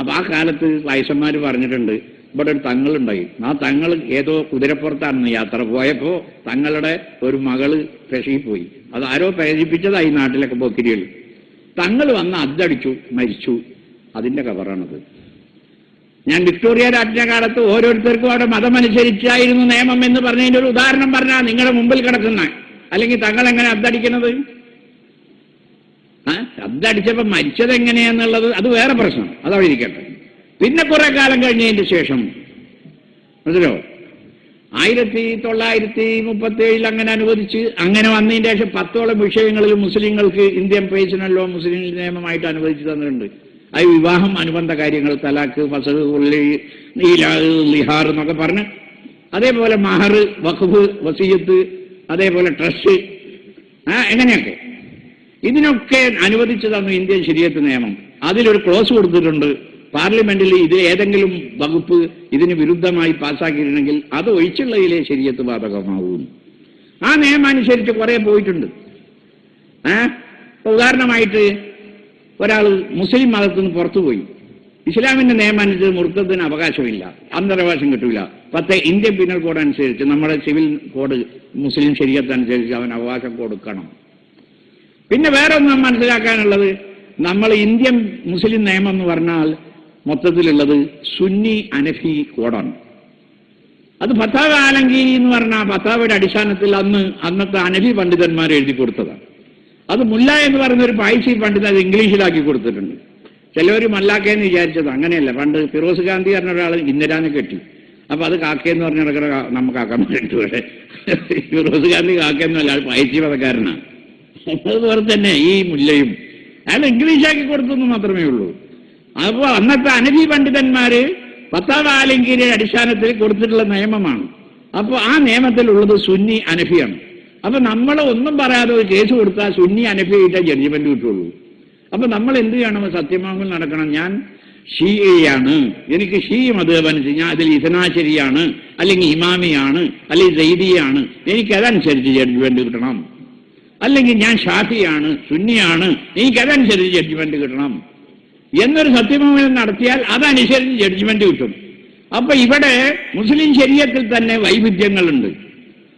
അപ്പൊ ആ കാലത്ത് വയസ്സന്മാർ പറഞ്ഞിട്ടുണ്ട്, ഇവിടെ ഒരു തങ്ങളുണ്ടായി. ആ തങ്ങൾ ഏതോ കുതിരപ്പുറത്താണെന്ന് യാത്ര പോയപ്പോ തങ്ങളുടെ ഒരു മകള് പെശയിൽ പോയി. അത് ആരോ പ്രേരിപ്പിച്ചതായി നാട്ടിലൊക്കെ പോക്കിരികൾ. തങ്ങൾ വന്ന് അദ്ദടിച്ചു, മരിച്ചു. അതിന്റെ കബറാണത്. ഞാൻ വിക്ടോറിയ രാജ്ഞ കാലത്ത് ഓരോരുത്തർക്കും അവിടെ മതമനുസരിച്ചായിരുന്നു നിയമം എന്ന് പറഞ്ഞതിന്റെ ഒരു ഉദാഹരണം പറഞ്ഞാൽ നിങ്ങളുടെ മുമ്പിൽ കിടക്കുന്ന, അല്ലെങ്കിൽ തങ്ങൾ എങ്ങനെ അദ്ദടിക്കുന്നത്? അദ്ദടിച്ചപ്പോ മരിച്ചത് എങ്ങനെയാന്നുള്ളത് അത് വേറെ പ്രശ്നം, അതവിടെ ഇരിക്കട്ടെ. പിന്നെ കുറെ കാലം കഴിഞ്ഞതിന് ശേഷം മനസ്സിലോ 1937 അങ്ങനെ അനുവദിച്ച്, അങ്ങനെ വന്നതിന് ശേഷം 10ഓളം വിഷയങ്ങളിൽ മുസ്ലിങ്ങൾക്ക് ഇന്ത്യൻ പേഴ്സണൽ ലോ മുസ്ലിം നിയമമായിട്ട് അനുവദിച്ചു തന്നിട്ടുണ്ട്. അത് വിവാഹം, അനുബന്ധ കാര്യങ്ങൾ, തലാഖ്, ഫസഖ്, ലിഹാർ എന്നൊക്കെ പറഞ്ഞ്, അതേപോലെ മഹർ, വഖഫ്, വസിയത്ത്, അതേപോലെ ട്രസ്റ്റ്, എങ്ങനെയൊക്കെ ഇതിനൊക്കെ അനുവദിച്ചു തന്നു ഇന്ത്യൻ ശരീഅത്ത് നിയമം. അതിലൊരു ക്ലോസ് കൊടുത്തിട്ടുണ്ട്, പാർലമെന്റിൽ ഇത് ഏതെങ്കിലും വകുപ്പ് ഇതിന് വിരുദ്ധമായി പാസ്സാക്കിയിട്ടുണ്ടെങ്കിൽ അത് ഒഴിച്ചുള്ളതിലെ ശരീഅത്ത് ബാധകമാവും. ആ നിയമം അനുസരിച്ച് കുറെ പോയിട്ടുണ്ട്. ഉദാഹരണമായിട്ട് ഒരാൾ മുസ്ലിം മതത്തിൽ നിന്ന് പുറത്തുപോയി, ഇസ്ലാമിന്റെ നിയമം അനുസരിച്ച് മുർത്തത്തിന് അവകാശമില്ല, അന്തരവകാശം കിട്ടൂല. ഇന്ത്യൻ പീനൽ കോഡ് അനുസരിച്ച്, നമ്മുടെ സിവിൽ കോഡ് മുസ്ലിം ശരീഅത്ത് അനുസരിച്ച് അവൻ അവകാശം കൊടുക്കണം. പിന്നെ വേറെ ഒന്നും മനസ്സിലാക്കാനുള്ളത്, നമ്മൾ ഇന്ത്യൻ മുസ്ലിം നിയമം എന്ന് പറഞ്ഞാൽ മൊത്തത്തിലുള്ളത് സുന്നി അനഫി കോഡാണ്. അത് ഫത്താവ ആലംഗീരി എന്ന് പറഞ്ഞാൽ ഫത്താവയുടെ അടിസ്ഥാനത്തിൽ അന്നത്തെ അനഫി പണ്ഡിതന്മാർ എഴുതി കൊടുത്തതാണ്. അത് മുല്ല എന്ന് പറയുന്ന ഒരു പായ്സി പണ്ഡിതൻ അത് ഇംഗ്ലീഷിലാക്കി കൊടുത്തിട്ടുണ്ട്. ചിലവർ മല്ലാക്കേന്ന് വിചാരിച്ചത് അങ്ങനെയല്ല. പണ്ട് ഫിറോസ് ഗാന്ധി പറഞ്ഞ ഒരാൾ ഇന്ദിരാനെ കെട്ടി, അപ്പൊ അത് കാക്കയെന്ന് പറഞ്ഞ നടക്കുന്ന നമുക്ക് കാക്കന്മാരുണ്ട്. ഇവിടെ ഫിറോസ് ഗാന്ധി കാക്കയെന്നല്ല, അത് പായ്സി മതക്കാരനാണ്. അതുപോലെ തന്നെ ഈ മുല്ലയും അയാൾ ഇംഗ്ലീഷാക്കി കൊടുത്തെന്ന് മാത്രമേ ഉള്ളൂ. അപ്പോൾ അന്നത്തെ അനഫി പണ്ഡിതന്മാര് ഫത്താവ ആലംഗീരിയുടെ അടിസ്ഥാനത്തിൽ കൊടുത്തിട്ടുള്ള നിയമമാണ്. അപ്പോൾ ആ നിയമത്തിലുള്ളത് സുന്നി അനഫിയാണ്. അപ്പൊ നമ്മൾ ഒന്നും പറയാതെ ഒരു കേസ് കൊടുത്താൽ സുന്നി അനഫിയായിട്ടേ ജഡ്ജ്മെന്റ് കിട്ടുള്ളൂ. അപ്പൊ നമ്മൾ എന്ത് ചെയ്യണം? സത്യവാങ്മൂലം നടക്കണം. ഞാൻ ഷീയാണ്, എനിക്ക് ഷീ മതമനുസരിച്ച് ഞാൻ അതിൽ ഇസ്നാശരിയാണ്, അല്ലെങ്കിൽ ഇമാമിയാണ്, അല്ലെങ്കിൽ സൈദിയാണ്, എനിക്കതനുസരിച്ച് ജഡ്ജ്മെന്റ് കിട്ടണം. അല്ലെങ്കിൽ ഞാൻ ഷാഫിയാണ്, സുന്നിയാണ്, എനിക്കതനുസരിച്ച് ജഡ്ജ്മെന്റ് കിട്ടണം. എന്നൊരു സത്യപ്രമാണം നടത്തിയാൽ അതനുസരിച്ച് ജഡ്ജ്മെന്റ് കിട്ടും. അപ്പൊ ഇവിടെ മുസ്ലിം ശരീഅത്തിൽ തന്നെ വൈവിധ്യങ്ങളുണ്ട്.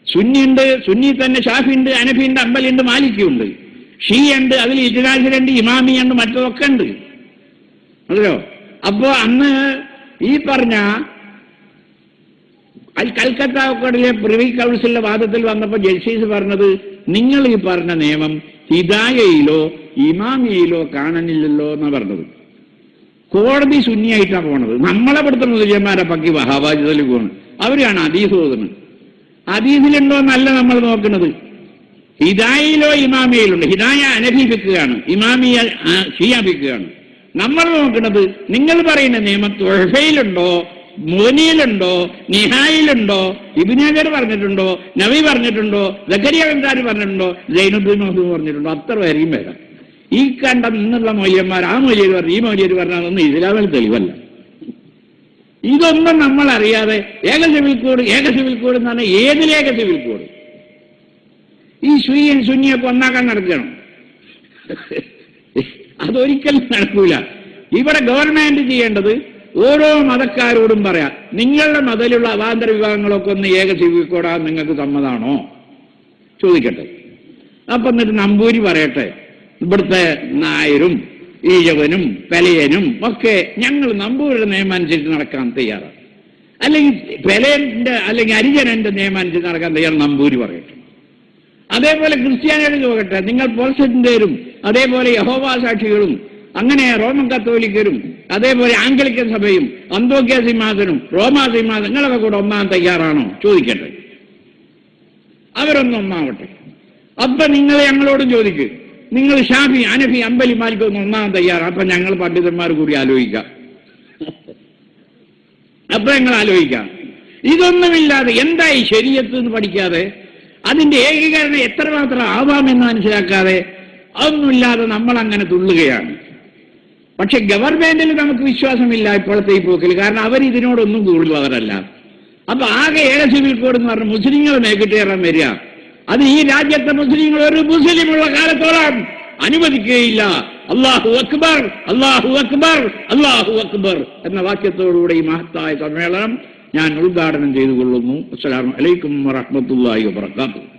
സുന്നിയുണ്ട്, സുന്നി തന്നെ ഷാഫിയുണ്ട്, ഹനഫിയുണ്ട്, അംബലിയുണ്ട്, മാലിക്കുണ്ട്, ഷീയുണ്ട്, അതിൽ ഇജ്തിഹാദിലുണ്ട്, ഇമാമിയുണ്ട്, മറ്റൊക്കെ ഉണ്ട്. അതല്ലോ. അപ്പോ അന്ന് ഈ പറഞ്ഞ കൽക്കത്ത കോടതിയിലെ പ്രിവി കൗൺസിലിന്റെ വാദത്തിൽ വന്നപ്പോൾ ജസ്റ്റിസ് പറഞ്ഞത്, നിങ്ങൾ ഈ പറഞ്ഞ നിയമം ഹിദായയിലോ ഇമാമിയയിലോ കാണുന്നില്ലല്ലോ എന്നാ പറഞ്ഞത്. കോടതി സുന്നിയായിട്ടാണ് പോണത്. നമ്മളെ പെടുത്ത മുസ്ലിംമാരെ പക്കി വഹാബാജിതൽ പോകണം. അവരാണ് ഹദീസ് ഓതുന്നത്. ഹദീസിലുണ്ടോ എന്നല്ല നമ്മൾ നോക്കുന്നത്, ഹിദായയിലോ ഇമാമിയയിലുണ്ട്. ഹിദായ ഹനഫി ഫിഖ്ഹാണ്, ഇമാമിയ ഷിയ ഫിഖ്ഹാണ്. നമ്മൾ നോക്കുന്നത് നിങ്ങൾ പറയുന്ന നിയമം തുഹഫയിലുണ്ടോ, മുഗ്നിയിലുണ്ടോ, നിഹായിലുണ്ടോ, ഇബ്നു ഹജർ പറഞ്ഞിട്ടുണ്ടോ, നബി പറഞ്ഞിട്ടുണ്ടോ, സക്കരിയ അൻസാരി പറഞ്ഞിട്ടുണ്ടോ, സൈനുദ്ദീൻ മഹ്ദൂം പറഞ്ഞിട്ടുണ്ടോ, അത്ര വരെയും വരാം. ഈ കണ്ട നിന്നുള്ള മൗലവിമാർ ആ മൗലവി പറഞ്ഞു, ഈ മൗലവി പറഞ്ഞതൊന്നും ഇസ്ലാമിൽ തെളിവല്ല. ഇതൊന്നും നമ്മൾ അറിയാതെ ഏക സിവിൽ കോഡ് എന്ന് പറഞ്ഞാൽ ഏതിലേക സിവിൽ കോഡ്? ഈ സുന്നിയൊക്കെ ഒന്നാക്കാൻ നടക്കണം. അതൊരിക്കലും നടക്കൂല. ഇവിടെ ഗവൺമെന്റ് ചെയ്യേണ്ടത് ഓരോ മതക്കാരോടും പറയാം, നിങ്ങളുടെ മതത്തിലുള്ള അവാന്തര വിഭാഗങ്ങളൊക്കെ ഒന്ന് ഏക സിവിൽ കോഡാൻ നിങ്ങൾക്ക് സമ്മതാണോ ചോദിക്കട്ടെ. അപ്പൊ എന്നിട്ട് നമ്പൂരി പറയട്ടെ, ഇവിടുത്തെ നായരും ഈഴവനും പെലയനും ഒക്കെ ഞങ്ങൾ നമ്പൂരിയുടെ നിയമം അനുസരിച്ച് നടക്കാൻ തയ്യാറാണ്. അല്ലെങ്കിൽ പെലയന്റെ അല്ലെങ്കിൽ ഹരിജനന്റെ നിയമം അനുസരിച്ച് നടക്കാൻ തയ്യാറ് നമ്പൂരി പറയട്ടെ. അതേപോലെ ക്രിസ്ത്യാനികൾ നോക്കട്ടെ, നിങ്ങൾ പോൾസന്റേരും അതേപോലെ യഹോവ സാക്ഷികളും അങ്ങനെ റോമൻ കത്തോലിക്കരും അതേപോലെ ആംഗ്ലിക്കൻ സഭയും അന്തോക്യ സിംഹാസനും റോമാ സിംഹാസനം നിങ്ങളൊക്കെ കൂടെ ഒന്നാൻ തയ്യാറാണോ ചോദിക്കട്ടെ. അവരൊന്നും ഒന്നാവട്ടെ. അപ്പൊ നിങ്ങൾ ഞങ്ങളോടും ചോദിക്കുക, നിങ്ങൾ ഷാഫി ഹനഫി അംബലി മാലിക് ഒന്ന് ഒന്നാൻ തയ്യാറാണ്. അപ്പൊ ഞങ്ങൾ പണ്ഡിതന്മാർ കൂടി ആലോചിക്കാം. അപ്പൊ ഞങ്ങൾ ആലോചിക്കാം. ഇതൊന്നുമില്ലാതെ എന്തായി ശരീഅത്ത് എന്ന് പഠിക്കാതെ അതിന്റെ ഏകീകരണം എത്രമാത്രം ആവാമെന്ന് മനസ്സിലാക്കാതെ അതൊന്നുമില്ലാതെ നമ്മൾ അങ്ങനെ തുള്ളുകയാണ്. പക്ഷെ ഗവൺമെന്റിൽ നമുക്ക് വിശ്വാസമില്ല ഇപ്പോഴത്തെ ഈ പോക്കിൽ. കാരണം അവർ ഇതിനോടൊന്നും കൂടുതലവരല്ല. അപ്പൊ ആകെ ഏക സിവിൽ കോഡ് എന്ന് പറഞ്ഞ മുസ്ലിങ്ങൾ മേക്കിട്ടേറാൻ വരിക. അത് ഈ രാജ്യത്തെ മുസ്ലിങ്ങൾ ഒരു മുസ്ലിമുള്ള കാലത്തോളം അനുവദിക്കുകയില്ല. അല്ലാഹു അക്ബർ, അല്ലാഹു അക്ബർ, അല്ലാഹു അക്ബർ എന്ന വാക്യത്തോടുകൂടെ ഈ മഹത്തായ സമ്മേളനം ഞാൻ ഉദ്ഘാടനം ചെയ്തുകൊള്ളുന്നു. അസ്സലാമു അലൈക്കും വറഹ്മത്തുള്ളാഹി വബറകാതുഹു.